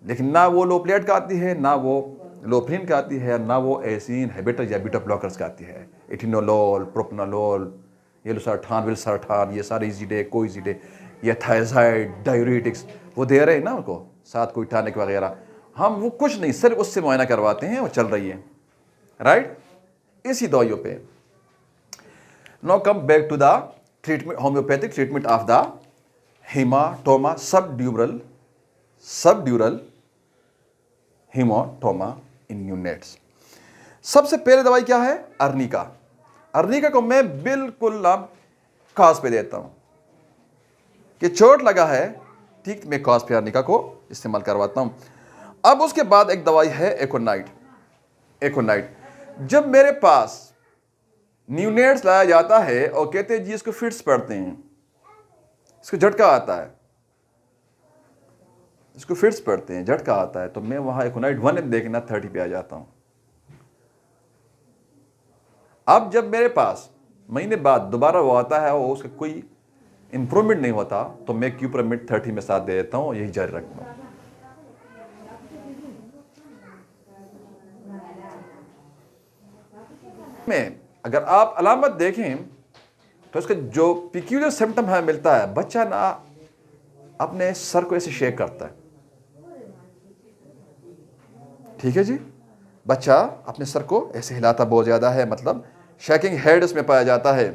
लेकिन ना वो लोप्लेट का आती है, ना वो लोप्रीन का आती है, ना वो एसिन हैबिटर या बीटा ब्लॉकर्स का आती है। एथिनोलोल, प्रोपनालोल, ये लोसार्थान, विल्सार्थान, ये सारे इजीडे, कोइजीडे, ये थायजाइड, डायूरेटिक्स वो दे रहे हैं ना उनको, साथ कोई टॉनिक वगैरह। हम वो कुछ नहीं, सिर्फ उससे मुआयना करवाते हैं, वो चल रही है, राइट? इसी दवाइयों पे। Now come back to the treatment, homoeopathic treatment of the haematoma, subdural haematoma in neonates. सबसे पहले दवाई क्या है? अर्निका। अर्निका को मैं बिल्कुल नाम खास पे देता हूं कि चोट लगा है, ठीक, मैं खास पे अर्निका को इस्तेमाल करवाता हूं। अब उसके बाद एक दवाई है एकोनाइट। एकोनाइट जब मेरे पास न्यूनेट्स लाया जाता है और कहते हैं जी इसको फिट्स पड़ते हैं, इसको झटका आता है, इसको फिट्स पड़ते हैं, झटका आता है, तो मैं वहां एकोनाइट 1 देखना 30 पे आ जाता हूं। अब जब मेरे पास महीने बाद दोबारा वो आता है और उसका कोई इंप्रूवमेंट नहीं होता, तो मैं क्यूप्रमिड 30 में साथ दे देता हूं, यही जारी रखता हूं। में अगर आप अलामत देखें तो इसका जो पिक्यूलियर सिम्टम हमें मिलता है, बच्चा ना अपने सर को ऐसे शेक करता है, ठीक है जी, बच्चा अपने सर को ऐसे हिलाता बहुत ज्यादा है, मतलब शेकिंग हेड इसमें पाया जाता है।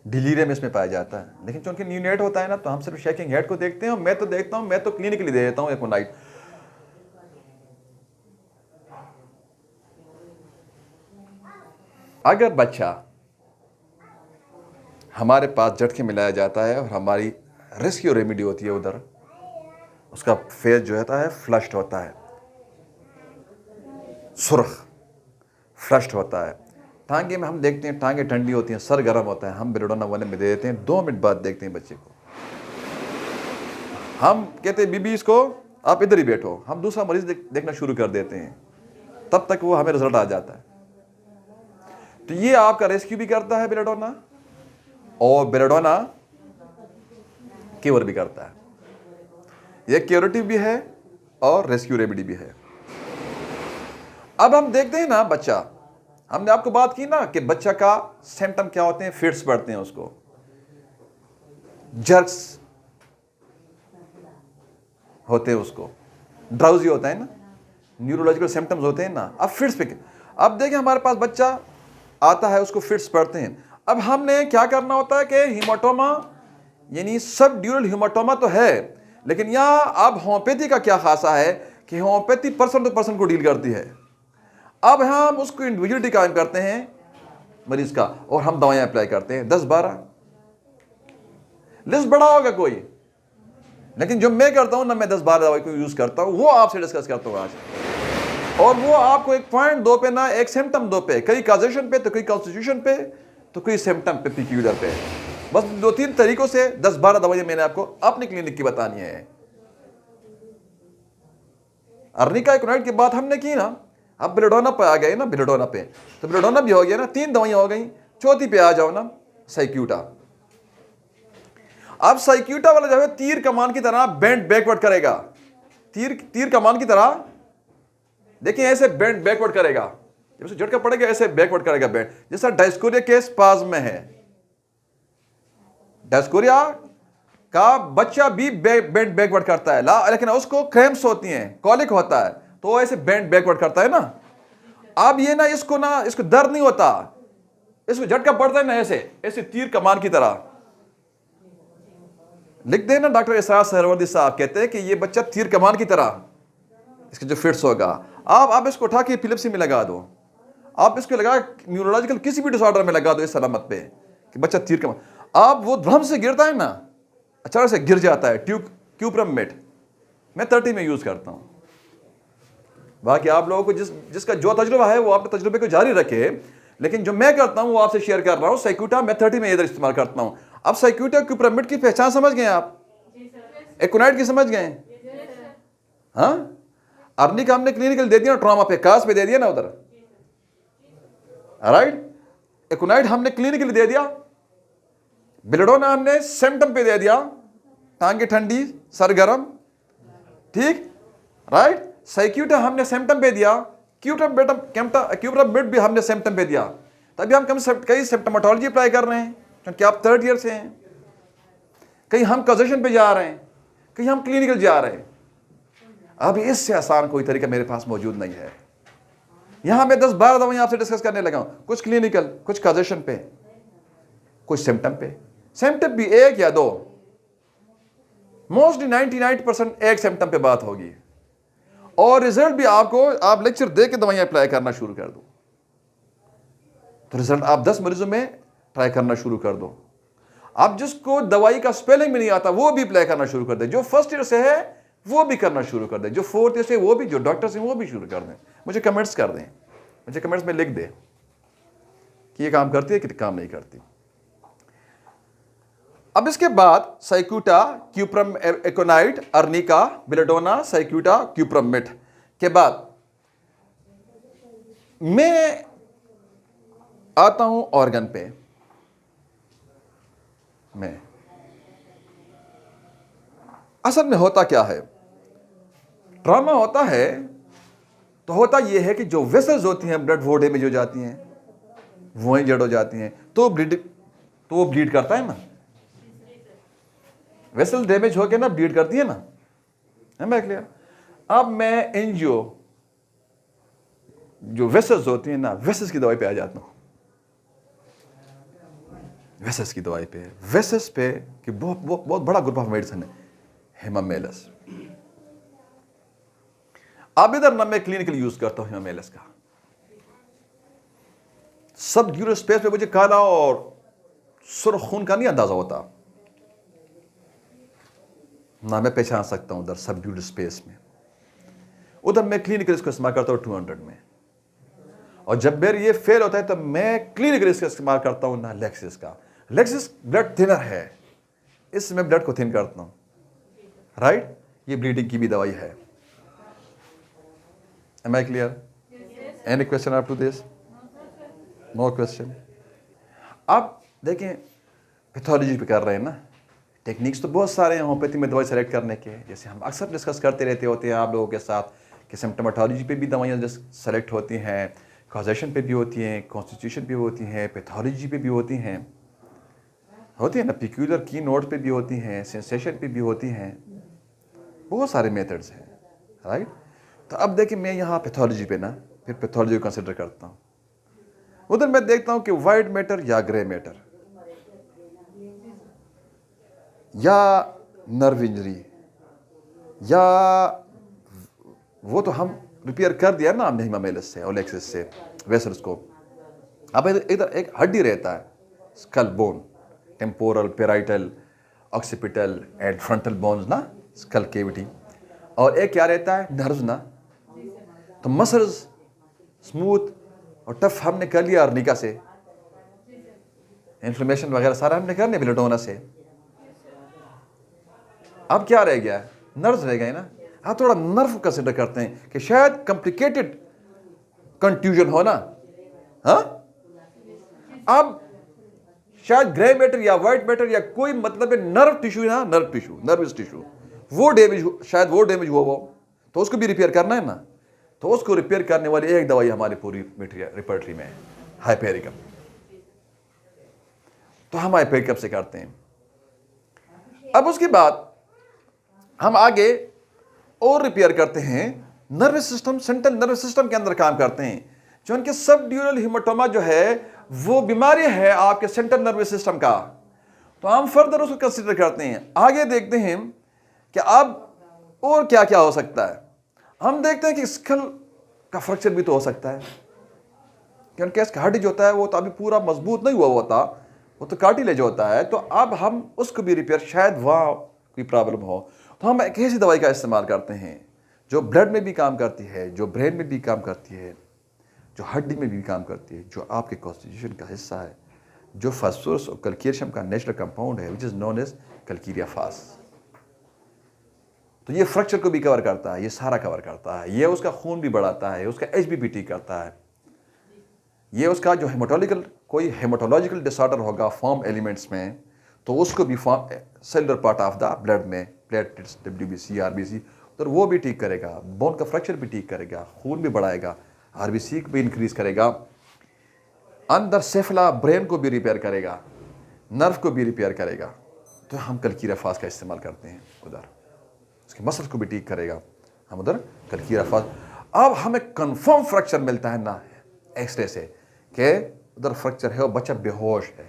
डिलीरियम इसमें पाया जाता है, लेकिन चूंकि न्यूनेट होता है ना, तो हम सिर्फ शेकिंग हेड को देखते हैं। और मैं तो देखता हूं, मैं तो क्लिनिकली दे देता हूं एकोनाइट। अगर बच्चा हमारे पास झटके मिलाया जाता है और हमारी रेस्क्यू रेमेडी होती है, उधर उसका फेस जो होता है फ्लश्ड होता है, सुर्ख फ्लश्ड होता है। टांगे में हम देखते हैं टांगे ठंडी होती हैं, सर गर्म होता है, हम बेलोडोना 1 में दे देते हैं। 2 मिनट बाद देखते हैं बच्चे को, हम कहते हैं बीबी इसको आप इधर ही बैठो, हम दूसरा मरीज देखना शुरू कर देते हैं, तब तक वो हमें रिजल्ट आ जाता है। तो ये आपका रेस्क्यू भी करता है बेलोडोना, और बेलोडोना क्योर भी करता है। ये क्योरेटिव भी है और रेस्क्यू रेमेडी भी है। अब हम देखते हैं ना, बच्चा, हमने आपको बात की ना कि बच्चा का सिम्टम क्या होते हैं, फिट्स पड़ते हैं, उसको जर्क्स होते हैं, उसको ड्राउजी होता है ना, न्यूरोलॉजिकल सिम्टम्स होते हैं ना। अब फिट्स पे, अब देखिए हमारे पास बच्चा आता है, उसको फिट्स पड़ते हैं। अब हमने क्या करना होता है कि हीमाटोमा यानी सब ड्यूरल हीमाटोमा तो है, लेकिन यहाँ अब होम्योपैथी का क्या खासा है कि होम्योपैथी पर्सन टू पर्सन को डील करती है। अब हम उसको इंडिविजुअलिटी कायम करते हैं मरीज का, और हम दवाएं अप्लाई करते हैं 10-12, लिस्ट बड़ा होगा कोई, लेकिन जो मैं करता हूं ना, मैं 10-12 दवाई को यूज करता हूं, वो आपसे डिस्कस करता हूं आज। और वो आपको एक पॉइंट 2 पे ना, एक सिम्टम 2 पे, कई काजेशन पे, तो कई कॉन्स्टिट्यूशन पे, तो कई सिम्टम पे, पिक्यूलर पे। बस 2-3 तरीकों से 10-12 दवाइयां मैंने आपको अपनी क्लिनिक की बतानी है। अर्निका एकोनाइट की बात हमने की ना, अब बेलोडोना पे आ गए ना, बेलोडोना पे तो बेलोडोना भी हो गया ना, 3 दवाइयां हो गई, चौथी पे आ जाओ ना, साइक्यूटा। अब साइक्यूटा वाला जो है तीर कमान की तरह बेंड बैकवर्ड करेगा, तीर कमान की तरह, देखिए ऐसे बेंड बैकवर्ड करेगा, जब उसे झटका पड़ेगा ऐसे बैकवर्ड करेगा बेंड, जैसा डायस्कोरिया के स्पाज्म में है। डायस्कोरिया का बच्चा भी बेंड बैकवर्ड करता है, लेकिन उसको क्रैम्प्स होती हैं, कॉलिक होता है, तो ऐसे बेंड बैकवर्ड करता है ना। अब ये ना, इसको दर्द नहीं होता, इसको झटका पड़ता है ना, ऐसे तीर कमान की तरह। लिख देना, डॉक्टर इसरार सहरवर्दी साहब कहते हैं कि ये बच्चा तीर कमान की तरह, इसके जो फिट्स होगा। आप इसको उठा के एपिलेप्सी में लगा दो, आप इसको लगा न्यूरोलॉजिकल किसी भी डिसऑर्डर में लगा दो इस सलामत पे कि बच्चा तीर कमान। आप वो ध्वम से गिरता है ना, अचानक से गिर जाता है, क्यूप्रमेट मैं 30 में यूज करता हूं। बाकी आप लोगों को जिसका जो तजुर्बा है वो अपने तजुर्बे को जारी रखे, लेकिन जो मैं करता हूं वो आपसे शेयर कर रहा हूं। साइक्यूटा मैं 30 में इधर इस्तेमाल करता हूं। अब साइक्यूटा क्यूप्रमेट की पहचान समझ गए आप, एकोनाइट की समझ गए, हाँ। अर्निका हमने क्लिनिकल दे दिया, ट्रॉमा पे कास पे दे दिया ना उधर, राइट। एकोनाइट हमने क्लिनिकली दे दिया, बेलोडोना हमने सिम्टम पे दे दिया, टांगे ठंडी, सर गरम, ठीक, राइट। साइक्यूटा हमने सिम्टम पे दिया, क्यूप्रमेट भी हमने सिम्टम पे दिया। तभी हम कई सिम्टोमेटोलॉजी अप्लाई कर रहे हैं, क्योंकि आप 3rd ईयर से हैं। कहीं हम कॉजेशन पे जा रहे हैं, कहीं हम क्लिनिकल जा रहे हैं। अब इससे आसान कोई तरीका मेरे पास मौजूद नहीं है। यहां मैं 10-12 दवाइयां आपसे डिस्कस करने लगा हूं, कुछ क्लिनिकल, कुछ कॉजेशन पे, कुछ सिम्टम पे। सिम्टम भी 1 या 2, मोस्टली 99% एक सिम्टम पे बात होगी, और रिजल्ट भी आपको, आप लेक्चर दे के दवाइयां अप्लाई करना शुरू कर दो, तो रिजल्ट आप 10 मरीजों में ट्राई करना शुरू कर दो। आप जिसको दवाई का स्पेलिंग भी नहीं आता वो भी अप्लाई करना शुरू कर दे, जो 1st ईयर से है वो भी करना शुरू कर दे, जो 4th ईयर से वो भी, जो डॉक्टर से वो भी शुरू कर दें। मुझे कमेंट्स कर दें, मुझे कमेंट्स में लिख दे। कि ये काम करती है कि काम नहीं करती। अब इसके बाद साइक्यूटा क्यूप्रम एकोनाइट अर्निका बिलेडोना साइक्यूटा क्यूप्रमिट के बाद मैं आता हूं ऑर्गन पे। मैं असल में होता क्या है, ट्रॉमा होता है तो होता यह है कि जो वेसल्स होती हैं ब्लड वो डैमेज हो जाती हैं, वो इंजर्ड हो जाती हैं, तो वो ब्लीड करता है ना। वेसल डैमेज होके ना ब्लीड करती है ना, है मैं क्लियर। अब मैं एंजियो जो वेसल्स होती हैं ना, वेसल्स की दवाई पे आ जाता हूं। वेसल्स की दवाई पे, वेसल्स पे कि बहुत बड़ा ग्रुप ऑफ मेडिसिन है हेमामेलस। अब इधर ना मैं क्लिनिकल यूज करता हूं हेमामेलस का। सब ड्यूरल स्पेस पे मुझे काला और सुर्ख खून का नहीं अंदाजा होता ना, मैं पहचान सकता हूं उधर सब ड्यूरल स्पेस में। उधर मैं क्लिनिकल इसको इस्तेमाल करता हूं 200 में, और जब मेरे ये फेल होता है तो मैं क्लिनिकल इसका इस्तेमाल करता हूं ना लेक्सिस का। लेक्सिस ब्लड थिनर है, इसमें ब्लड को थिन करता हूं, राइट। ये ब्लीडिंग की भी दवाई है। Am I clear? Any question up to this? No question. अब देखें पैथोलॉजी पे कर रहे हैं ना, टेक्निक्स तो बहुत सारे हैं होम्योपैथी में दवाई सेलेक्ट करने के, जैसे हम अक्सर डिस्कस करते रहते होते हैं आप लोगों के साथ कि सिम्प्टोमेटोलॉजी पे भी दवाइयाँ सेलेक्ट होती हैं, कॉजेशन पे भी होती हैं, कॉन्स्टिट्यूशन पे होती हैं, पैथोलॉजी पे भी होती हैं ना, पिक्यूलर की नोट पे भी होती हैं, सेंसेशन पे भी होती हैं, बहुत सारे मेथड्स हैं, राइट। तो अब देखिए मैं यहाँ पैथोलॉजी पे ना फिर पैथोलॉजी को कंसिडर करता हूँ। उधर मैं देखता हूँ कि वाइट मैटर या ग्रे मैटर या नर्व इंजरी, या वो तो हम रिपेयर कर दिया ना हमने हेमामेलस से और लेक्सिस से वेसल्स को। अब इधर एक हड्डी रहता है, skull bone, temporal, parietal, occipital and frontal bones ना, स्कल केविटी। और एक क्या रहता है, नर्व्स ना। तो मसल्स स्मूथ और टफ हमने कर लिया अर्निका से, इन्फ्लेमेशन वगैरह सारा हमने कर लिया बिलेडोना से। अब क्या रह गया, नर्व्स रह गए ना। आप थोड़ा नर्व कंसिडर करते हैं कि शायद कॉम्प्लिकेटेड कंट्यूजन हो ना, हाँ। अब शायद ग्रे मैटर या व्हाइट मैटर या कोई मतलब है नर्व टिश्यू ना, नर्वस टिश्यू वो डैमेज, शायद वो डैमेज हुआ हो, तो उसको भी रिपेयर करना है ना। तो उसको रिपेयर करने वाली एक दवाई हमारी पूरी रिपर्टरी में है, हाइपेरिकम। तो हम हाइपेरिकम से करते हैं। अब उसके बाद हम आगे और रिपेयर करते हैं nervous system, central nervous system के अंदर काम करते हैं। जो उनके सब ड्यूरल हीमेटोमा जो है वो बीमारी है आपके सेंट्रल नर्वस सिस्टम का, तो हम फर्दर उसको कंसिडर करते हैं। आगे देखते हैं कि अब और क्या क्या हो सकता है। हम देखते हैं कि स्कल का फ्रैक्चर भी तो हो सकता है, क्योंकि इसका हड्डी जो होता है वो तो अभी पूरा मजबूत नहीं हुआ होता, वो तो कार्टिलेज होता है। तो अब हम उसको भी रिपेयर, शायद वहाँ कोई प्रॉब्लम हो, तो हम एक ऐसी दवाई का इस्तेमाल करते हैं जो ब्लड में भी काम करती है, जो ब्रेन में भी काम करती है, जो हड्डी में भी काम करती है, जो आपके कॉन्स्टिट्यूशन का हिस्सा है, जो फास्फोरस और कैल्शियम का नेचुरल कंपाउंड है, which is known as calcarea phos. तो ये फ्रैक्चर को भी कवर करता है, ये सारा कवर करता है, ये उसका खून भी बढ़ाता है, उसका HB भी ठीक करता है, ये उसका जो कोई हेमाटोलॉजिकल डिसऑर्डर होगा फॉर्म एलिमेंट्स में, तो उसको भी cellular part of the blood में, प्लेटलेट्स, WBC, RBC, तो वो भी ठीक करेगा, बोन का फ्रैक्चर भी ठीक करेगा, खून भी बढ़ाएगा, RBC भी इंक्रीज करेगा, अंदर सेफला ब्रेन को भी रिपेयर करेगा, नर्व को भी रिपेयर करेगा। तो हम कैल्केरिया फास का इस्तेमाल करते हैं उधर, उसके मसल्स को भी ठीक करेगा, हम उधर कैल्केरिया फास। अब हमें कंफर्म फ्रैक्चर मिलता है ना एक्सरे से कि उधर फ्रैक्चर है और बच्चा बेहोश है,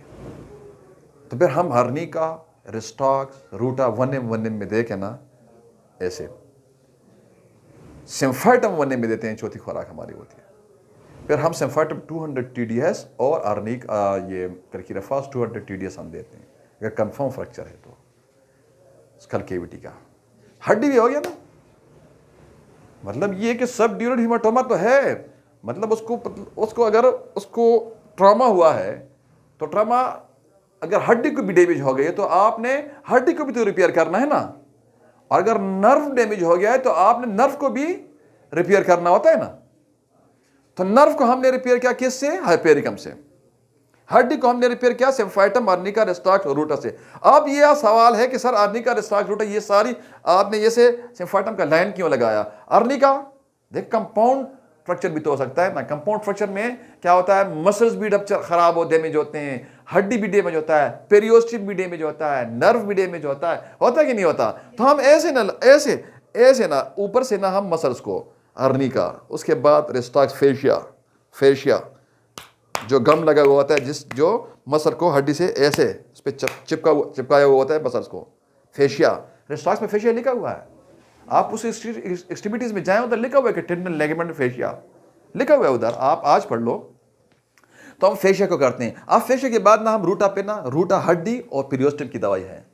तो फिर हम हर्निका, रिस्टॉक्स, रूटा 1M 1M में देखें ना, ऐसे सिम्फाइटम 1M में देते हैं, चौथी खुराक हमारी होती है। फिर हम सिम्फाइटम 200 TDS और अर्निक ये कैल्केरिया फास 200 TDS हम देते हैं अगर कंफर्म फ्रैक्चर है तो स्कल केविटी का। हड्डी भी हो गया ना, मतलब ये कि सब ड्यूरल हीमेटोमा तो है, मतलब उसको अगर उसको ट्रॉमा हुआ है तो ट्रॉमा अगर हड्डी को भी डैमेज हो गई है तो आपने हड्डी को भी तो रिपेयर करना है ना, और अगर नर्व डैमेज हो गया है तो आपने नर्व को भी रिपेयर करना होता है ना। तो नर्व को हमने रिपेयर किया किससे? हाइपेरिकम से। हड्डी को हमने रिपेयर किया सिम्फाइटम, अर्निका, रिस्टाक्स और रूटा से। अब ये सवाल है कि सर अर्निका, रिस्टाक्स, रूटा ये सारी आपने ये से सिम्फाइटम का लाइन क्यों लगाया? अर्निका देख कंपाउंड फ्रैक्चर भी तो हो सकता है ना। कंपाउंड फ्रैक्चर में क्या होता है? मसल्स भी खराब हो, डैमेज होते हैं, हड्डी भी डैमेज होता है, पेरियोस्टिन भी डैमेज होता है, नर्व भी डैमेज होता है कि नहीं होता? तो हम ऐसे ना ऊपर से ना हम मसल्स को अर्निका, उसके बाद रिस्टाक्स, फेशिया जो गम लगा हुआ होता है, जो मसल को हड्डी से ऐसे उस पर चिपकाया हुआ होता है मसल्स को, फेशिया। रिस्टाक्स में फेशिया लिखा हुआ है, आप उस एक्सट्रीमिटीज में जाएं, उधर लिखा हुआ है कि टेंडन, लिगामेंट, फेशिया लिखा हुआ है उधर, आप आज पढ़ लो। तो हम फेशिया को करते हैं। अब फेशिया के बाद ना हम रूटा पे ना, रूटा हड्डी और पेरियोस्टिन की दवाई है।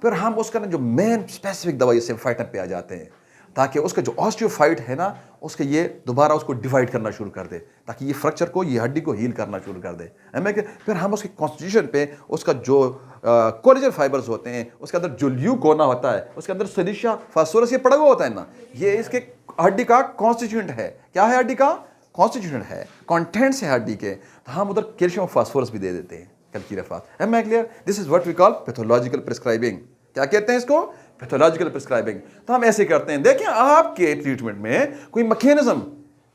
फिर हम उसका ना जो मेन स्पेसिफिक दवाई सिम्फाइटम पे आ जाते हैं, ताकि उसका जो ऑस्टियोफाइट है ना, उसके ये दोबारा उसको डिवाइड करना शुरू कर दे, ताकि ये फ्रैक्चर को, ये हड्डी को हील करना शुरू कर दे। फिर हम उसके कॉन्स्टिट्यूशन पे उसका जो कोलेजन फाइबर्स होते हैं, उसके अंदर जो ल्यूकोना होता है, उसके अंदर सिलिशिया, फास्फोरस, ये पड़ा हुआ होता है ना, ये इसके हड्डी का कॉन्स्टिट्यूएंट है। क्या है? हड्डी का कॉन्स्टिट्यूएंट है, कॉन्टेंट्स है हड्डी के। तो हम उधर कैल्शियम फास्फोरस भी दे देते हैं, कैल्शियफास। Am I clear? This is what we call pathological prescribing. क्या कहते हैं इसको? Pathological prescribing. तो हम ऐसे करते हैं। देखिए, आपके ट्रीटमेंट में कोई मैकेनिज्म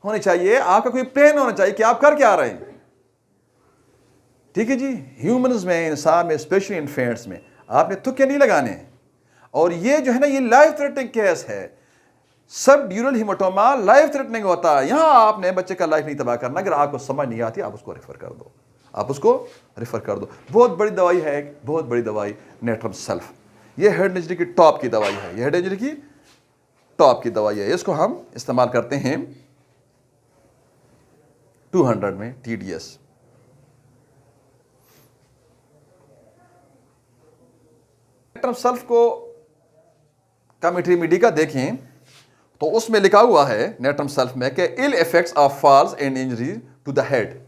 होनी चाहिए, आपका कोई प्लान होना चाहिए कि आप कर क्या रहे हैं। ठीक है जी? ह्यूमंस में, इंसान में, स्पेशली इन्फेंट्स में आपने तुक्के नहीं लगाने। और ये जो है ना, ये लाइफ थ्रेटनिंग केस है। सब ड्यूरल हिमेटोमा लाइफ थ्रेटनिंग होता है। यहां आपने बच्चे का लाइफ नहीं तबाह करना। अगर आपको समझ नहीं आती, आप उसको रेफर कर दो, बहुत बड़ी दवाई है, बहुत बड़ी दवाई, नेट्रम सल्फ। ये हेड इंजरी की टॉप की दवाई है, ये हेड इंजरी की टॉप की दवाई है। इसको हम इस्तेमाल करते हैं 200 में TDS। नेट्रम सल्फ को का मीडिका देखें तो उसमें लिखा हुआ है नेट्रम सल्फ में कि ill effects of falls and injury to the head.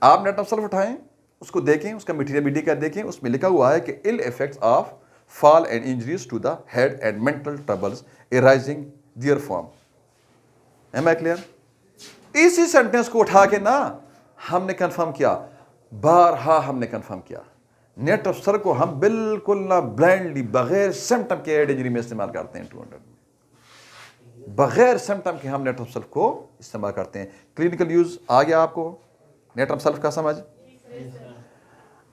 आप नेट्रम सल्फ उठाएं, उसको देखें, उसका मीडिका देखें, उसमें लिखा हुआ है कि ill effects of fall and injuries to the head and mental troubles arising therefrom. Am I clear? इसी सेंटेंस को उठा के ना हमने कंफर्म किया, बारहा हमने कंफर्म किया। नेट्रम सल्फ को हम बिल्कुल ना ब्लाइंडली, बगैर सिम्टम के हेड इंजरी में इस्तेमाल करते हैं। 200 में बगैर सिम्टम के हम नेट्रम सल्फ को इस्तेमाल करते हैं। क्लिनिकल यूज आ गया आपको नेट्रम सल्फ का समझ?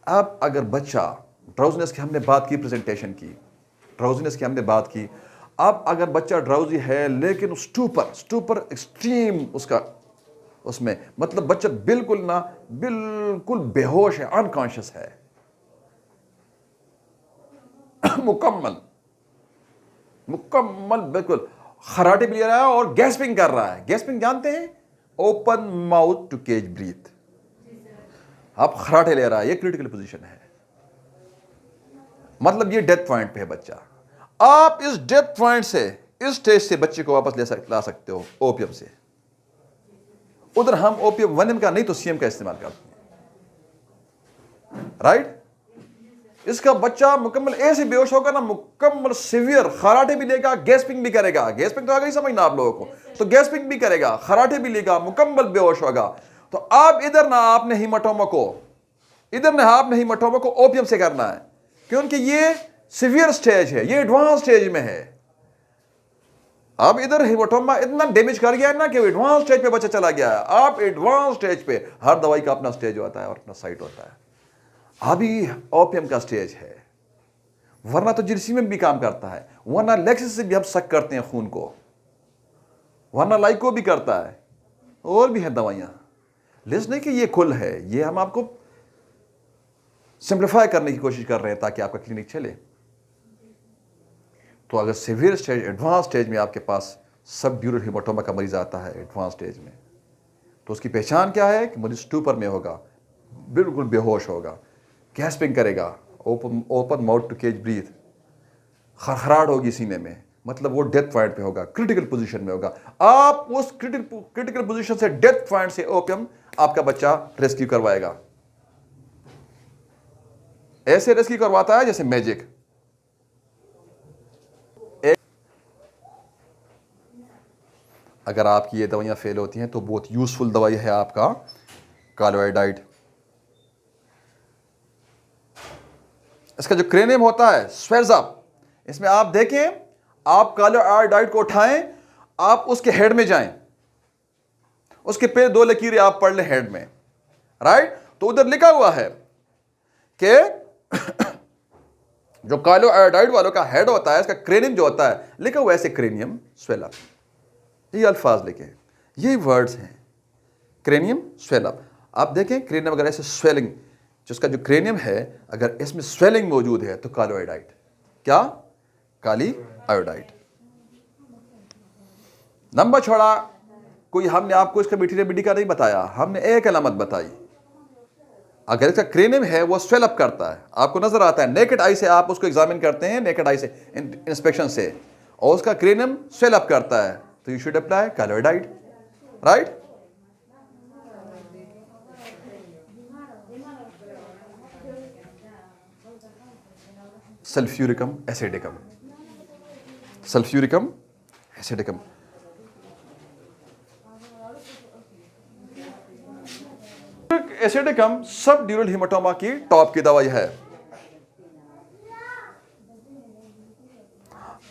अब अगर बच्चा, ड्राउजीनेस की हमने बात की, प्रेजेंटेशन की, ड्राउजीनेस की हमने बात की। अब अगर बच्चा ड्राउजी है लेकिन स्टूपर एक्सट्रीम उसका, उसमें मतलब बच्चा बिल्कुल बेहोश है, अनकॉन्शियस है, मुकम्मल बिल्कुल खराटे भी ले रहा है और गैस्पिंग कर रहा है। गैस्पिंग जानते हैं? Open mouth to catch breath. आप खराटे ले रहा है, ये क्रिटिकल पोजीशन है, मतलब ये डेथ पॉइंट पे है बच्चा। आप इस डेथ पॉइंट से, इस स्टेज से बच्चे को वापस ला सकते हो ओपियम से। उधर हम ओपियम 1M का नहीं तो CM का इस्तेमाल करते हैं, राइट? इसका बच्चा मुकम्मल ऐसे बेहोश होगा ना, मुकम्मल सीवियर, खराटे भी लेगा, गैस्पिंग भी करेगा। गैस्पिंग तो आ गई समझना आप लोगों को, तो गैस्पिंग भी करेगा, खराटे भी लेगा, मुकम्मल बेहोश होगा। तो आप इधर ना आपने हीमाटोमा को ओपियम से करना है, क्योंकि ये सीवियर स्टेज है, ये एडवांस स्टेज में है। अब इधर हीमाटोमा इतना डैमेज कर गया है ना कि एडवांस स्टेज पे बच्चा चला गया है। आप एडवांस स्टेज पे, हर दवाई का अपना स्टेज होता है और अपना साइट होता है। अभी ओपियम का स्टेज है, वरना तो जिरसी में भी काम करता है, वरना लेक्सिस से भी हम सक करते हैं खून को, वरना लाइको भी करता है, और भी है दवाइयां। लिस्ट नहीं कि ये कुल है, ये हम आपको सिंप्लीफाई करने की कोशिश कर रहे हैं ताकि आपका क्लिनिक चले। तो अगर सीवियर स्टेज, एडवांस स्टेज में आपके पास सब ड्यूरल हीमाटोमा का मरीज आता है एडवांस स्टेज में, तो उसकी पहचान क्या है कि मरीज स्टूपर में होगा, बिल्कुल बेहोश होगा, गैस्पिंग करेगा, open mouth to catch breath, खरखराहट होगी सीने में, मतलब वो डेथ पॉइंट पे होगा, क्रिटिकल पोजीशन में होगा। आप उस क्रिटिकल पोजीशन से, डेथ पॉइंट से ओपियम आपका बच्चा रेस्क्यू करवाएगा। ऐसे रेस्क्यू करवाता है जैसे मैजिक। अगर आपकी ये दवाइयां फेल होती हैं तो बहुत यूजफुल दवाई है आपका कालो आयोडाइड। इसका जो क्रेनियम होता है स्वेल्स अप। इसमें आप देखें, आप कालो आयोडाइड को उठाएं, आप उसके हेड में जाएं, उसके पे 2 लकीरें आप पढ़ लें हेड में, राइट। तो उधर लिखा हुआ है कि जो कालो आयोडाइड वालों का हेड होता है, इसका क्रेनियम जो होता है, लिखा हुआ है ऐसे, क्रेनियम स्वेल अप। ये अल्फाज लिखे, यही वर्ड्स हैं, क्रेनियम स्वेल अप। आप देखें क्रेनियम अगर ऐसे स्वेलिंग, जिसका जो क्रेनियम है अगर इसमें स्वेलिंग मौजूद है तो कालो आयोडाइड, क्या काली आयोडाइड। नंबर छोड़ा कोई, हमने आपको इसका विटामिन का नहीं बताया, हमने एक अलामत बताई। अगर इसका क्रेनियम है वो स्वेल अप करता है, आपको नजर आता है, नेकेड आई से आप उसको एग्जामिन करते हैं, नेकेड आई से इंस्पेक्शन से, और उसका क्रेनियम स्वेल अप करता है, तो you should apply kali iodide, right. Sulphuricum acidicum, sulphuricum acidicum. Acidicum subdural haematoma की टॉप की दवाई है।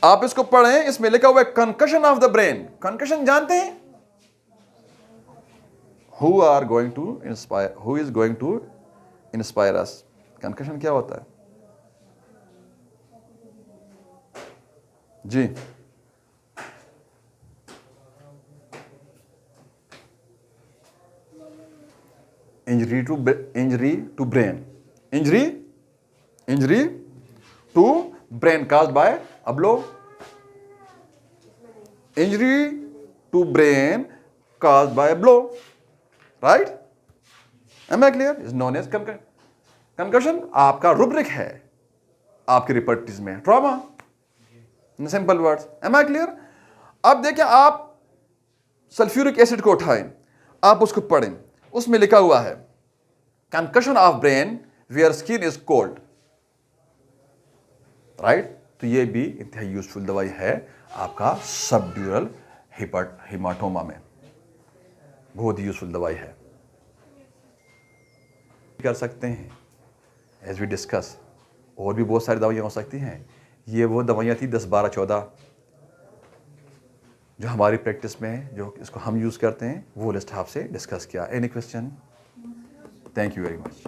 आप इसको पढ़ें, इसमें लिखा हुआ है concussion of the brain. Concussion जानते हैं? Who is going to inspire us. Concussion क्या होता है जी? Injury to brain, injury to brain caused by a blow, injury to brain caused by a blow, right? Am I clear? Is known as concussion। आपका rubric है आपके रिपर्टीज में, trauma in simple words. Am I clear? अब देखिए, आप sulphuric acid को उठाएं, आप उसको पढ़ें, उसमें लिखा हुआ है concussion of brain where skin is cold, right. तो ये भी इंतहाई यूजफुल दवाई है आपका सबड्यूरल हेमाटोमा में, बहुत ही यूजफुल दवाई है। कर सकते हैं एज वी डिस्कस, और भी बहुत सारी दवाइयाँ हो सकती हैं। ये वो दवाइयाँ थी 10, 12, 14 जो हमारी प्रैक्टिस में है, जो इसको हम यूज़ करते हैं, वो लिस्ट आपसे डिस्कस किया। Any question? Thank you very much.